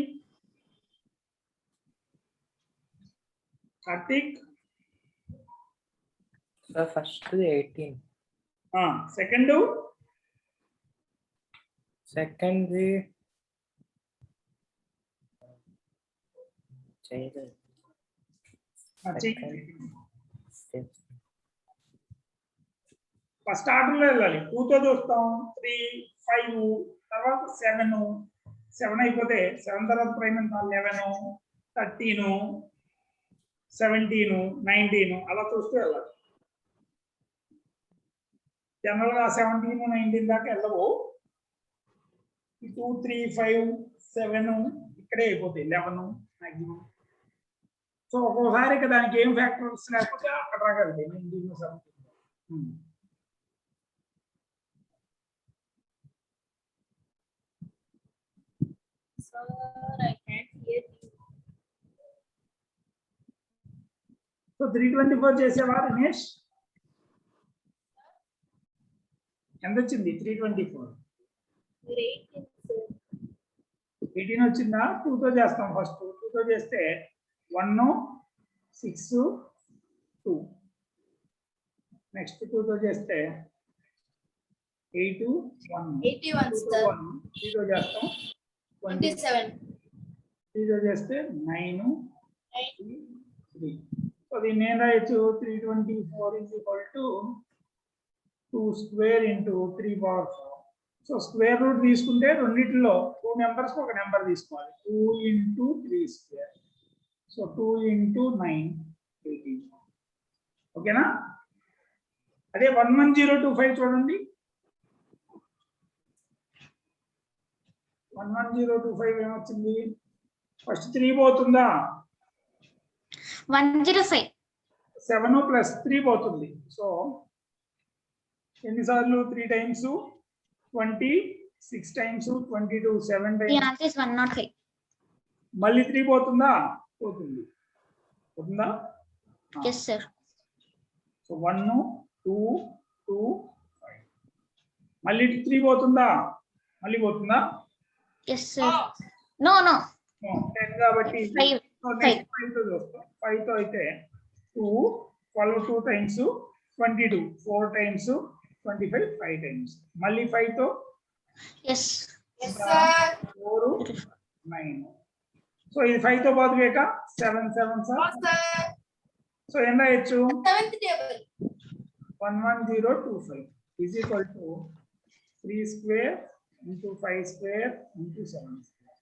Karthik Sir, first 18. Second Second చేయలేదు. ఫస్ట్ ఆర్డర్ లో వెళ్ళాలి. 2 తో చూస్తాం, 3, 5, తర్వాత 7. 7 అయిపోతే 7 తర్వాత ప్రైమ్ ఎంత? 11, 13, 17, 19 అలా చూస్తూ వెళ్ళాలి. జనరల్ గా 17, 19 దాకా వెళ్ళవు. 2, 3, 5, 7 ఇక్కడే అయిపోతాయి. 11 మాక్సిమం. సో ఒక్కోసారి ఇక దానికి ఏం ఫ్యాక్టర్స్ లేకపోతే అక్కడ రాగలిగాయి. 19, 17. Sir, I can't hear you. So 324 చేసేవా దినేష్? ఎంత వచ్చింది? 324 You're 18, sir. 18 వచ్చిందా? 2 తో చేస్తాం. ఫస్ట్ 2 తో చేస్తే 1, 6, 2. నెక్స్ట్ 2 తో చేస్తే 8, 1. 81, 2 తో sir. 1. 3 తో చేస్తాం 27. 3 తో చేస్తే 9, 9. 3. సో దీన్ని ఏం రాయొచ్చు? 324 is equal to 2 square into 3 power 4. So square route తీసుకుంటే రెండిట్లో 2 నెంబర్స్ ఒక నెంబర్ తీసుకోవాలి. 2 into 3 square. So 2 into 9, 18. ఓకేనా? అదే 11025 చూడండి. 11025 ఏమొచ్చింది? ఫస్ట్ 3 పోతుందా? 105. 7 ప్లస్ 3 పోతుంది. సో ఎన్నిసార్లు? 3 times 20, 6 times 22, 7 The times. answer is 105. మళ్ళీ 3 పోతుందా? పోతుంది. పోతుందా? Yes, sir. సో 1, 2, 2, 5. మళ్ళీ 3 పోతుందా? మళ్ళీ పోతుందా? Yes, sir. No. 10 కాబట్టి 5. 5 తో చూస్తాం. 5 తో అయితే 2, 12 2 times 22, 4 times 25, 5 times. మళ్ళీ 5 తో Yes. Yes, sir. 4, 9. సో ఇది 5 తో పోదు వేక 7 7 No, సార్. sir. సో ఏం రాయొచ్చు? 7th table. 11025 is equal to 3 square into 5 square into 7 square.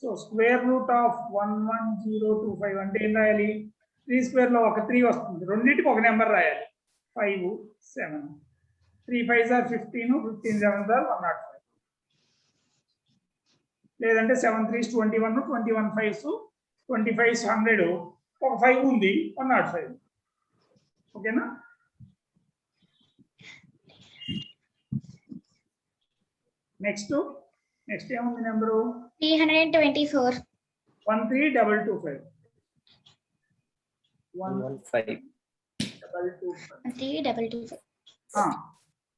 So square root of 11025 అంటే ఏం రాయాలి? 3 స్క్వేర్ లో ఒక 3 వస్తుంది, రెండింటికి ఒక నెంబర్ రాయాలి. 5 7 3 5s are 15, 15 7s are 105. లేదంటే 7 3s 21, 21 5s 25s 100, ఒక 5 ఉంది 105. ఓకేనా? నెక్స్ట్ ఏముంది నెంబరు? 324. 13225. 115. 325.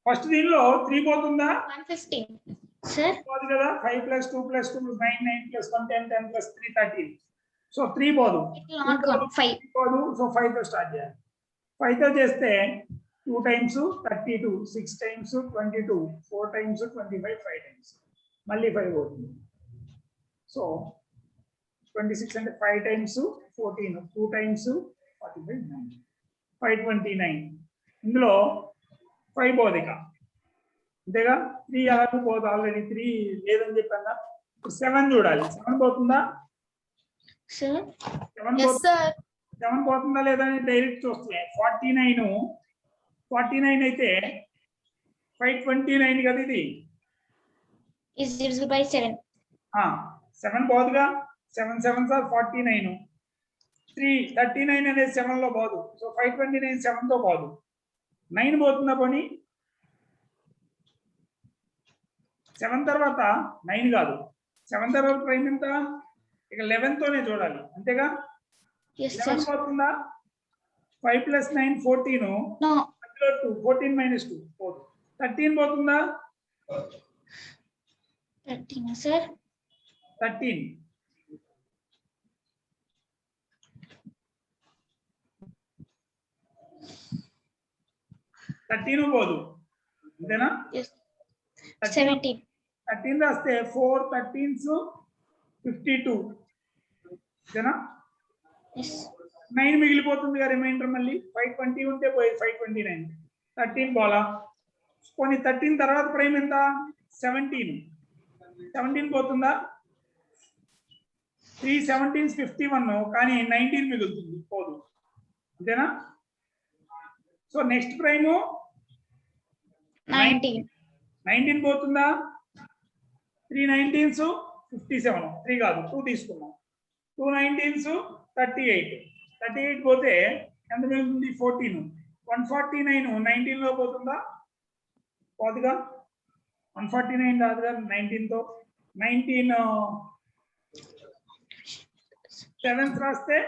ఫస్ట్ దీనిలో 3 పోతుందా? 115. Sir, పోదు కదా. 5 + 2 + 2 9 9 + 1 10 10 + 3 13. సో 3 పోదు. it will not go. 5. పోదు. సో 5 తో స్టార్ట్ చేయాలి. 5 తో చేస్తే 2 times 32, 6 times 22, 4 times 25, 5 times. మళ్ళీ 5 అవుతుంది. సో 26 అంటే 5 times 14, 2 times 45, 9. 529. ఇందులో 5 పోదు ఇక. అంతేగా? 3 అలాగే పోదు, ఆల్రెడీ 3 లేదని చెప్పాను. 7 చూడాలి. 7 పోతుందా? Sir, 7 Yes, sir. 7 పోతుందా లేదా అని డైరెక్ట్ చూస్తే 49 అయితే 529 కదా ఇది. is divisible by 7. 7 పోదుగా. 7 7s are 49. 39 అనేది 7 లో పోదు. సో 529 7 తో పోదు. 9 పోతుందా పోనీ? 7 తర్వాత 9 కాదు. 7 తర్వాత ప్రైమ్ ఎంత? ఇక 11 తోనే చూడాలి. అంతేగా? Yes, 11 sir. పోతుందా? 5 + 9 14. No. 2 14 - 2 4. 13 పోతుందా? 13, sir. 13. పోదు. అంతేనా? Yes. 17. 13 రాస్తే 4 13s 52. అంతేనా? Yes. 9 మిగిలిపోతుంది కదా రిమైండర్. మళ్ళీ 520 ఉంటే పోయి 529. 13 పోలా. కొన్ని 13 తర్వాత ప్రైమ్ ఎంత? 17. 17 పోతుందా? 3 17s 51, కానీ 19 మిగులుతుంది, పోదు. అంతేనా? So next prime 19. 19 పోతుందా? 3 19s 57, 3 కాదు 2 తీసుకున్నాం. 2 19s 38. 38 పోతే ఎంత మిగులుతుంది? 14. 149 19 లో పోతుందా? పోదుగా. 149 రాదుగా 19 తో. 19 7s రాస్తే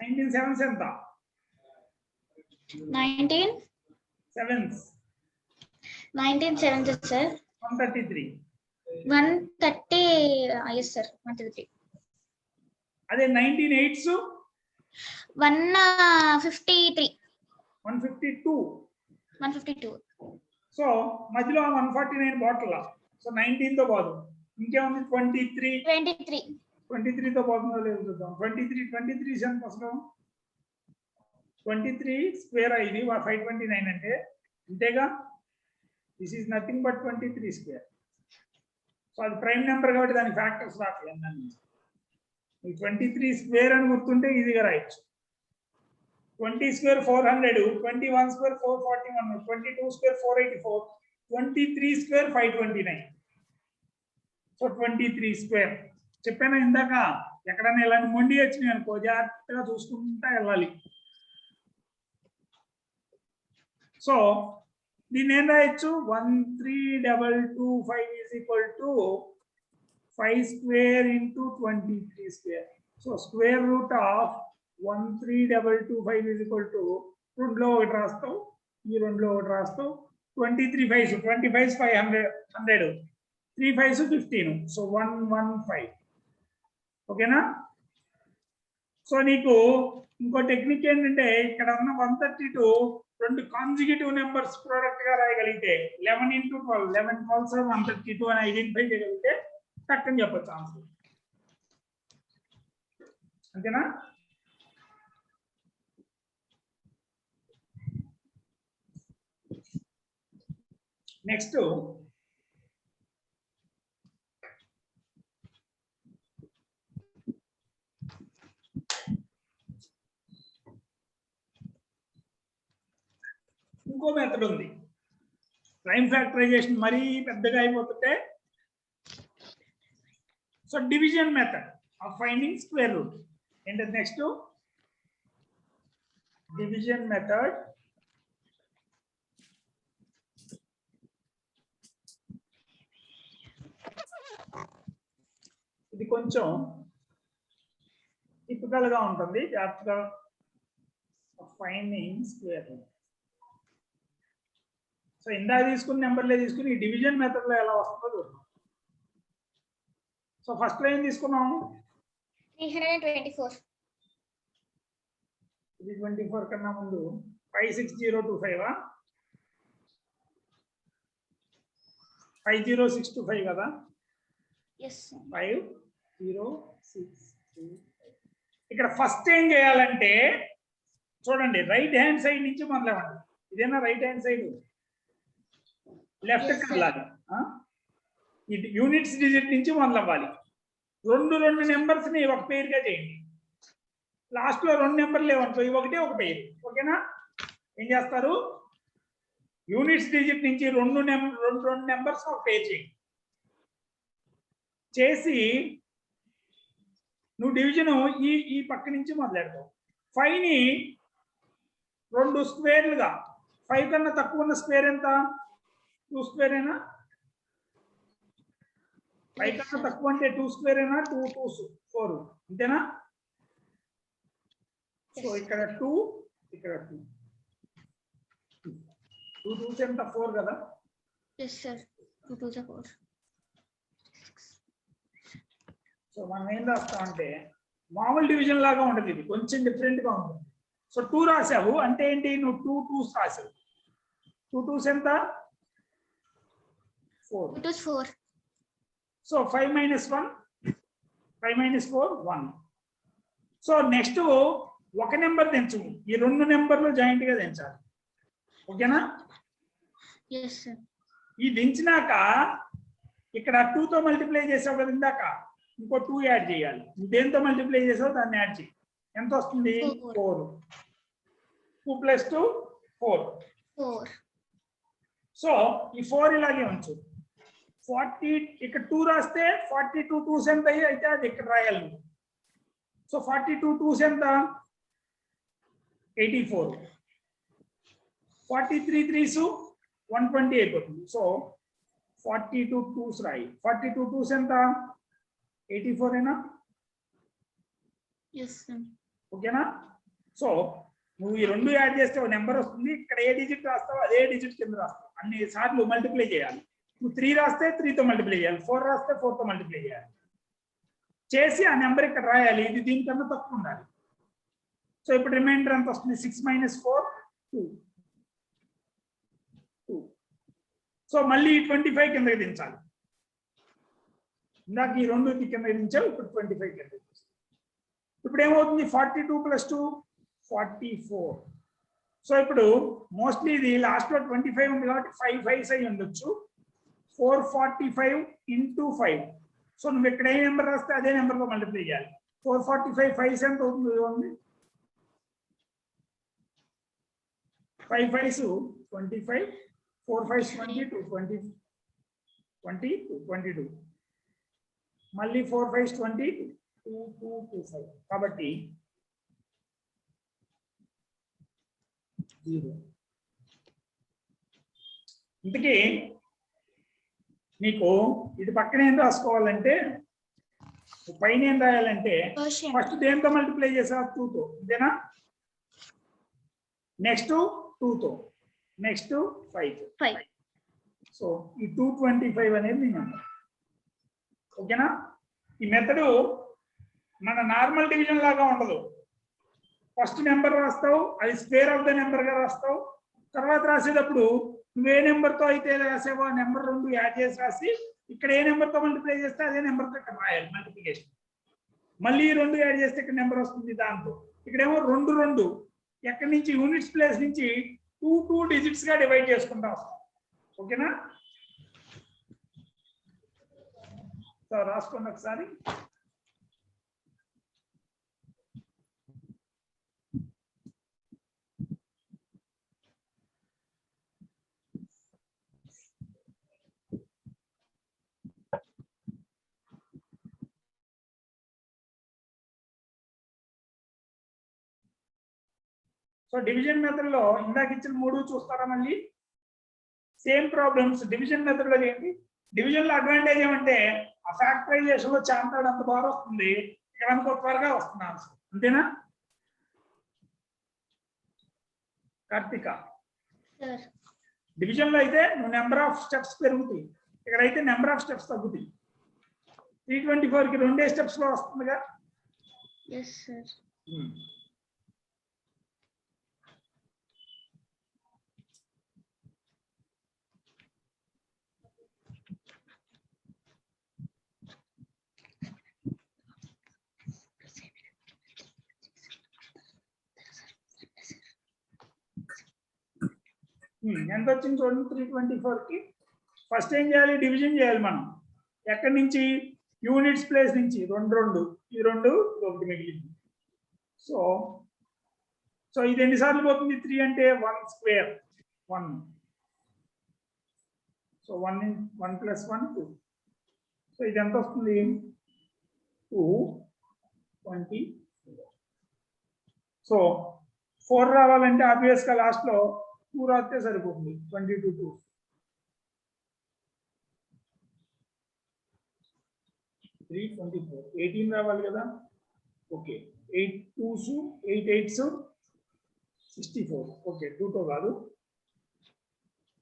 19 7s ఎంత? 19 7s 7, sir. 133. 130. Yes, sir. 133. అదే 19 8s 153. 152. 152. సో మధ్యలో 149 బాటిల్. సో 19 తో పోదు. ఇంకేముంది? 23. 23 తో పోతుందో లేదో చూద్దాం. 23 ఎంత అసలు? 23 స్క్వేర్ ఇది 529 అంటే అంతేగా. This is nothing but 23 square. So అది ప్రైమ్ నెంబర్ కాబట్టి దాని ఫ్యాక్టర్స్ రావట్లేదు. 23 స్క్వేర్ అని గుర్తుంటే ఈజీగా రాయొచ్చు. 20 square 400, 21 square 441, 22 square 484, 23 square 529. So 23 square చెప్పాను ఇందాక. ఎక్కడైనా ఇలాంటి మొండి వచ్చినాయి అనుకో, జాగ్రత్తగా చూసుకుంటా వెళ్ళాలి. సో దీన్ని ఏం రాయొచ్చు? 13225 = 5 square into 23 square. So square root of 13225 రెండులో ఒకటి రాస్తావు, ఈ రెండులో ఒకటి రాస్తావు. 23 5s 25s 500, 3 5s 15. సో 115. ఓకేనా? సో నీకు ఇంకో టెక్నిక్ ఏంటంటే ఇక్కడ ఉన్న 132 రెండు కాన్సిక్యూటివ్ నెంబర్స్ ప్రోడక్ట్ గా రాయగలిగితే 11 × 12, 11 12s 132 అని ఐడెంటిఫై చేయగలిగితే టక్కని చెప్పొచ్చు ఆన్సర్. అంతేనా? నెక్స్ట్ ఇంకో మెథడ్ ఉంది. ప్రైమ్ ఫ్యాక్టరైజేషన్ మరీ పెద్దగా అయిపోతుంటే so division method of finding square root. ఏంటది నెక్స్ట్? డివిజన్ మెథడ్ ఇది కొంచెం టిపికల్ గా ఉంటుంది. జాగ్రత్తగా ఫైండింగ్ స్క్వేర్ రూట్. సో ఇందాక తీసుకున్న నెంబర్లే తీసుకుని ఈ డివిజన్ మెథడ్ లో ఎలా వస్తుందో చూద్దాం. సో ఫస్ట్ లో ఏం తీసుకున్నాం? 324. ఇది 24 కన్నా ముందు 56025 50625 కదా. Yes, sir. 50625. ఇక్కడ ఫస్ట్ ఏం చేయాలంటే చూడండి, రైట్ హ్యాండ్ సైడ్ నుంచి మొదలవ్వండి. ఇదేనా right hand side? Left Yes, sir. కదలాలి. ఇది యూనిట్స్ డిజిట్ నుంచి మొదలవ్వాలి. రెండు నెంబర్స్ ని ఒక పేర్ గా చేయండి. లాస్ట్ లో 2 నెంబర్లు లేవనుకో, ఇవి ఒకటే ఒక పేరు. ఓకేనా? ఏం చేస్తారు? యూనిట్స్ డిజిట్ నుంచి రెండు నెంబర్స్ ఒక పేర్ చేయండి. చేసి నువ్వు డివిజన్ ఈ పక్క నుంచి మొదలెడతావు. 5 ని 2 స్క్వేర్లుగా, 5 కన్నా తక్కువ ఉన్న స్క్వేర్ ఎంత? 2 స్క్వేర్ ఏనా? 5 కన్నా తక్కువ అంటే 2 స్క్వేర్ ఏనా? 2 2s 4 అంతేనా? సో ఇక్కడ 2 ఇక్కడ 2 2 2s ఎంత? 4 కదా. Yes, sir. 2 2 are 4. సో మనం ఏం రాస్తామంటే మామూలు డివిజన్ లాగా ఉంటుంది, ఇది కొంచెం డిఫరెంట్ గా ఉంటుంది. సో 2 రాసావు అంటే ఏంటి? నువ్వు 2 2s రాసావు. 2 2s ఎంత? 4. 2 2 4. So 5 minus 1 5 minus 4 1. So next ఒక నెంబర్ తెంచు. ఈ 2 నెంబర్లు జాయింట్ గా తెంచాలి. ఓకేనా? Yes, sir. ఈ దించినాక ఇక్కడ 2 తో మల్టిప్లై చేసావు కదా ఇందాక, ఇంకో 2 యాడ్ చేయాలి. దేంతో మల్టిప్లై చేసావు దాన్ని యాడ్ చేయి. ఎంత వస్తుంది? 4. 2 + 2 4. 4. సో ఈ 4 ఇలాగే ఉంచు. 40 ఇక్కడ 2 రాస్తే 42 2s ఎంత అయితే అది ఇక్కడ రాయాలి. సో 42 2s ఎంత? 84. 43 3s 120 అయిపోతుంది. సో 42 2s రాయి. 42 2s ఎంత? 84 ఏనా? Yes, sir. ఓకేనా? సో నువ్వు ఈ 2 యాడ్ చేస్తే ఒక నెంబర్ వస్తుంది. ఇక్కడ ఏ డిజిట్ రాస్తావో అదే డిజిట్ కింద రాస్తావు. అన్ని సార్లు మల్టిప్లై చేయాలి. నువ్వు 3 రాస్తే 3 తో మల్టిప్లై చేయాలి. 4 రాస్తే 4 తో మల్టిప్లై చేయాలి. చేసి ఆ నెంబర్ ఇక్కడ రాయాలి. ఇది దీనికన్నా తక్కువ ఉండాలి. సో ఇప్పుడు రిమైండర్ ఎంత వస్తుంది? 6 - 4 2. సో మళ్ళీ 25 కిందకి దించాలి. ఇందాక ఈ 2 కిందకి దించావు, ఇప్పుడు 25 కిందకి దించాలి. ఇప్పుడు ఏమవుతుంది? 42 + 2 44. సో ఇప్పుడు మోస్ట్లీ ఇది లాస్ట్ లో 25 ఉంది కాబట్టి 5 5s అయి ఉండొచ్చు. 445 × 5. సో నువ్వు ఇక్కడ ఏ నెంబర్ రాస్తే అదే నెంబర్ తో మల్టిప్లై చేయాలి. 445 5s ఎంత అవుతుంది? 5 5s 25, 4 5s 22 22. మళ్ళీ 4 5s 20 2 2 2 5. కాబట్టి 0. ఇంతకీ నీకు ఇది పక్కన ఏం రాసుకోవాలంటే, పైన ఏం రాయాలంటే Quotient. ఫస్ట్ దేంతో మల్టిప్లై చేసావు? 2 తో. అంతేనా? నెక్స్ట్ 2 తో, నెక్స్ట్ 5 తో. 5. సో ఈ 225 అనేది నీ నెంబర్. ఓకేనా? ఈ మెథడ్ మన నార్మల్ డివిజన్ లాగా ఉండదు. ఫస్ట్ నెంబర్ రాస్తావు, అది స్క్వేర్ ఆఫ్ ద నెంబర్ గా రాస్తావు. తర్వాత రాసేటప్పుడు నువ్వే నెంబర్ తో అయితే రాసావో ఆ నెంబర్ 2 యాడ్ చేసి రాసి ఇక్కడ ఏ నెంబర్ తో మల్టిప్లై చేస్తే అదే నెంబర్ తో ఇక్కడ రాయాలి మల్టిప్లికేషన్. మళ్ళీ 2 యాడ్ చేస్తే ఇక్కడ నెంబర్ వస్తుంది దాంతో. ఇక్కడేమో 2 2 ఎక్కడి నుంచి యూనిట్స్ ప్లేస్ నుంచి 2 2 డిజిట్స్ గా డివైడ్ చేసుకుంటా వస్తాం. ఓకేనా? సో రాసుకోండి ఒకసారి. సో డివిజన్ మెథడ్ లో ఇందాక ఇచ్చిన 3 చూస్తారా మళ్ళీ సేమ్ ప్రాబ్లమ్స్ డివిజన్ మెథడ్ లో చేయండి. డివిజన్ లో అడ్వాంటేజ్ ఏమంటే ఆ ఫ్యాక్టరైజేషన్ లో చాంతాడు అంత బాగా వస్తుంది, ఇక్కడ అనుకో త్వరగా వస్తుంది ఆన్సర్. అంతేనా కార్తిక? సార్ డివిజన్ లో అయితే నెంబర్ ఆఫ్ స్టెప్స్ పెరుగుతాయి, ఇక్కడైతే నెంబర్ ఆఫ్ స్టెప్స్ తగ్గుతాయి. 324 కి 2 స్టెప్స్ లో వస్తుందిగా. Yes sir. ఎంత వచ్చింది చూడండి 324 కి. ఫస్ట్ ఏం చేయాలి, డివిజన్ చేయాలి మనం. ఎక్కడి నుంచి? యూనిట్స్ ప్లేస్ నుంచి 2 2 ఈ 2 ఒకటి మిగిలింది. సో సో ఇది ఎన్నిసార్లు పోతుంది? 3 అంటే 1 స్క్వేర్ 1. సో 1 + 1 2. సో ఇది ఎంత వస్తుంది? 220. సో 4 రావాలంటే ఆబ్వియస్ గా లాస్ట్ లో 2 రాస్తే సరిపోతుంది. 22 2 324 18 రావాలి కదా. Okay 8 2s 8 8s 64. ఓకే 2 తో కాదు,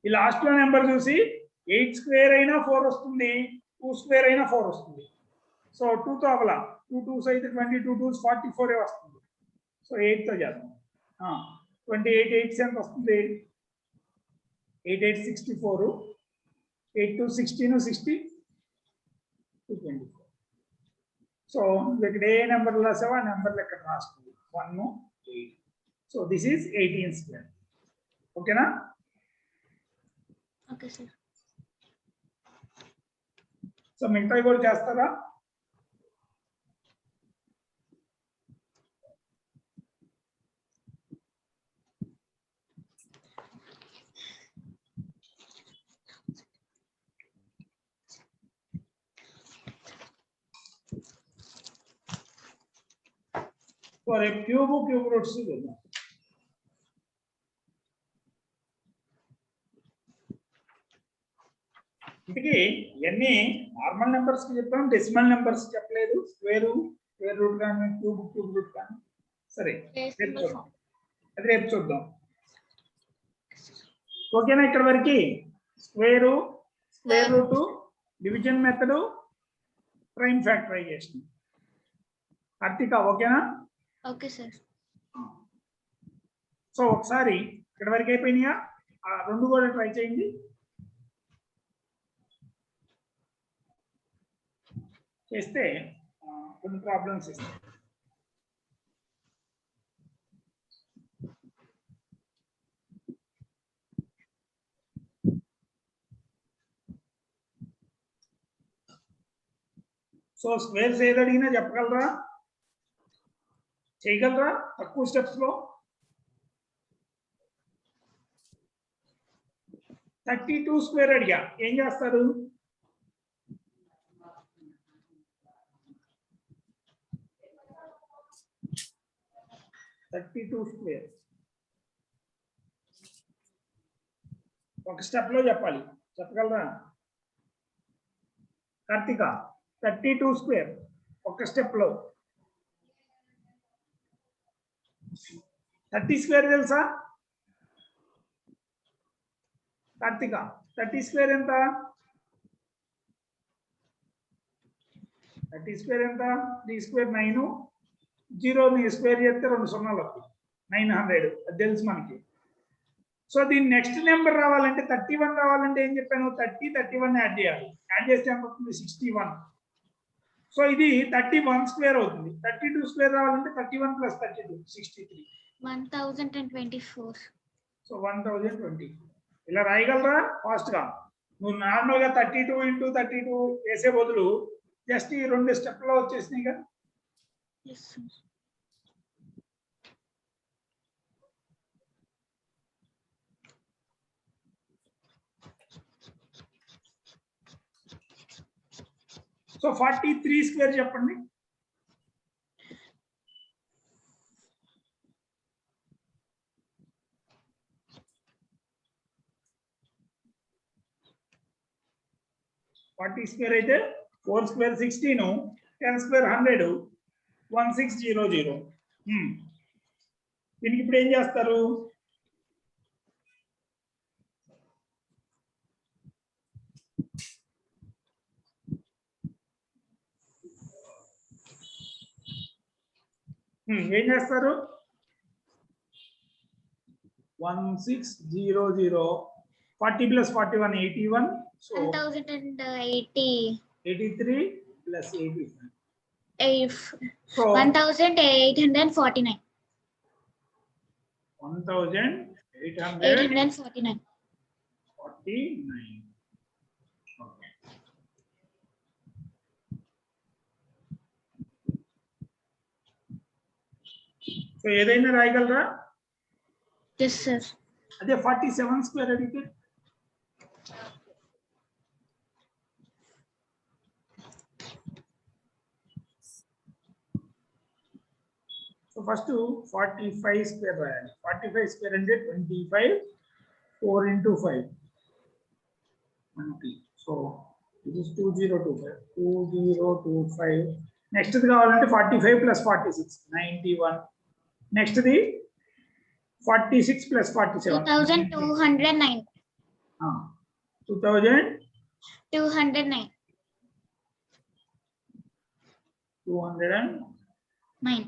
ఈ లాస్ట్ లో నెంబర్ చూసి 8 స్క్వేర్ అయినా 4 వస్తుంది, 2 స్క్వేర్ అయినా 4 వస్తుంది. సో 2 తో అవలా, 2 2s అయితే 22 2s 44 వస్తుంది. సో 8 తో చేద్దాం. 28 8s ఎంత వస్తుంది? 8 8 64, 8 2 16 60 224. సో ఇక్కడ ఏ నెంబర్ రాసావో ఆ నెంబర్లు ఇక్కడ రాస్తుంది 1 8. So this is 18 square. ఓకేనా? Okay sir. సో మిగతావి కూడా చేస్తారా? సో రేపు క్యూబ్ రూట్స్ చూద్దాం. ఇంతకీ ఇవన్నీ నార్మల్ నెంబర్స్ కి చెప్పాం, డెసిమల్ నెంబర్స్ చెప్పలేదు. స్క్వేర్ రూట్ కానీ క్యూబ్ రూట్ కానీ. సరే రేపు చూద్దాం, అది రేపు చూద్దాం. ఓకేనా? ఇక్కడ వరకు square root, division method, prime factorisation. Karthika ఓకేనా? Okay sir. సో ఒకసారి ఇక్కడ వరకు అయిపోయినాయా? ఆ 2 కూడా ట్రై చేయండి. చేస్తే కొన్ని ప్రాబ్లమ్స్ ఇస్తాయి. సో స్క్వేర్స్ ఏది అడిగినా చెప్పగలరా? చేయగలరా తక్కువ స్టెప్స్ లో? 32 స్క్వేర్ అడిగా, ఏం చేస్తారు? స్క్వేర్ ఒక స్టెప్ లో చెప్పాలి, చెప్పగలరా కార్తిక? 32 స్క్వేర్ ఒక స్టెప్ లో. 30 స్క్వేర్ తెలుసా కార్తిక? 30 స్క్వేర్ ఎంత? 30 స్క్వేర్ ఎంత? 3 స్క్వేర్ 9, 0 స్క్వేర్ చేస్తే 2 సున్నాలు వస్తాయి, 900. అది తెలుసు మనకి. సో దీని నెక్స్ట్ నెంబర్ రావాలంటే 31 రావాలంటే ఏం చెప్పాను? 30 31 యాడ్ చేయాలి. యాడ్ చేస్తే ఎంత అవుతుంది? 61. సో ఇది 31 స్క్వేర్ అవుతుంది. 32 స్క్వేర్ రావాలంటే 31 + 32 63. 1024. సో 1020. ఇలా రాయగలరా ఫాస్ట్ గా? నువ్వు నార్మల్ గా 32 × 32 వేసే బదులు జస్ట్ ఈ 2 స్టెప్ లో వచ్చేసినాయి కదా. Yes sir. సో 43 స్క్వేర్ చెప్పండి. 40 స్క్వేర్ అయితే 4 స్క్వేర్ 16, 10 స్క్వేర్ 100, 1600. దీనికి ఇప్పుడు ఏం చేస్తారు? ఏం చేస్తారు? 1600, 40 plus 41 81, so 1080. 83 plus 85. If So 1849. 1849. 849. Okay. So ఏదైనా రాయగలరా? Yes, sir. అదే 47 స్క్వేర్ అడిగితే సో ఫస్ట్ 45 స్క్వేర్ రాయాలి. 45 స్క్వేర్ అంటే 25, 4 into 5, 20. సో ఇది 2025, 2025. నెక్స్ట్ కావాలంటే 45 plus 46, 91. Next the 46 plus 47, 2209. 2000, 209. 209.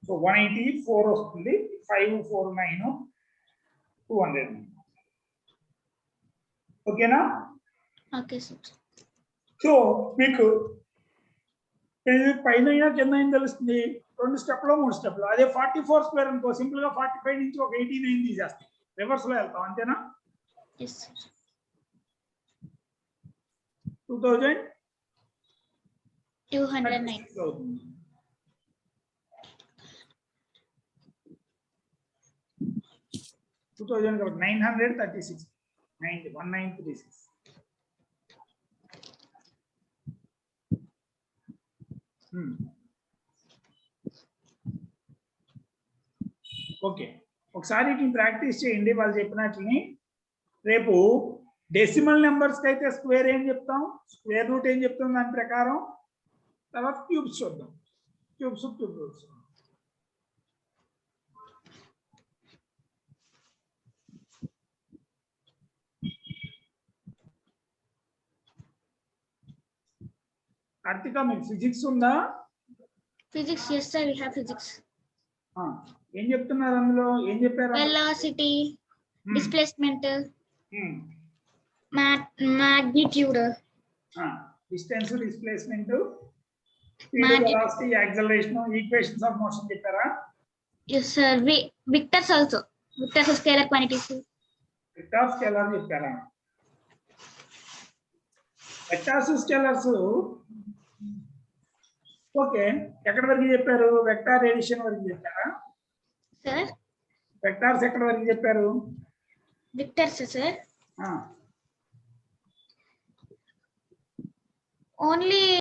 So 184 వస్తుంది. 549, 200. ఓకేనా? Okay, sir. సో మీకు ఇది పైన కింద ఏం తెలుస్తుంది? 2 స్టెప్లో 3 స్టెప్లో. అదే 44 స్క్వేర్ అనుకో, సింపుల్ గా 45 నుంచి ఒక 89 తీసేస్తాం, రివర్స్ లో వెళ్తాం, అంతేనా? Yes, sir. 2000 209. అవుతుంది. Two 936, 1936. ఓకే, ఒకసారి వీటిని ప్రాక్టీస్ చేయండి వాళ్ళు చెప్పినట్లని. రేపు డెసిమల్ నెంబర్స్ కి అయితే స్క్వేర్ ఏం చెప్తాం, స్క్వేర్ రూట్ ఏం చెప్తాం దాని ప్రకారం. తర్వాత క్యూబ్స్ చూద్దాం, క్యూబ్ రూట్స్. కార్తిక మీకు ఫిజిక్స్ ఉందా? Physics, yes, sir. We have physics. ఏం చెప్తున్నారు అందులో? ఏం చెప్పారు? Velocity, displacement, Hmm. magnitude, distance, displacement, Magnitude. Velocity, acceleration, equations of motion చెప్పారా? yes, sir. Vectors also. Vectors are scalar quantities. Vectors scalar చెప్పారా? Vectors scalers okay, ఎక్కడి వరకు చెప్పారు? వెక్టార్ ఎడిషన్ వరకు చెప్పారా? Sir, వెక్టార్స్ ఎక్కడి వరకు చెప్పారు? vectors, sir. Only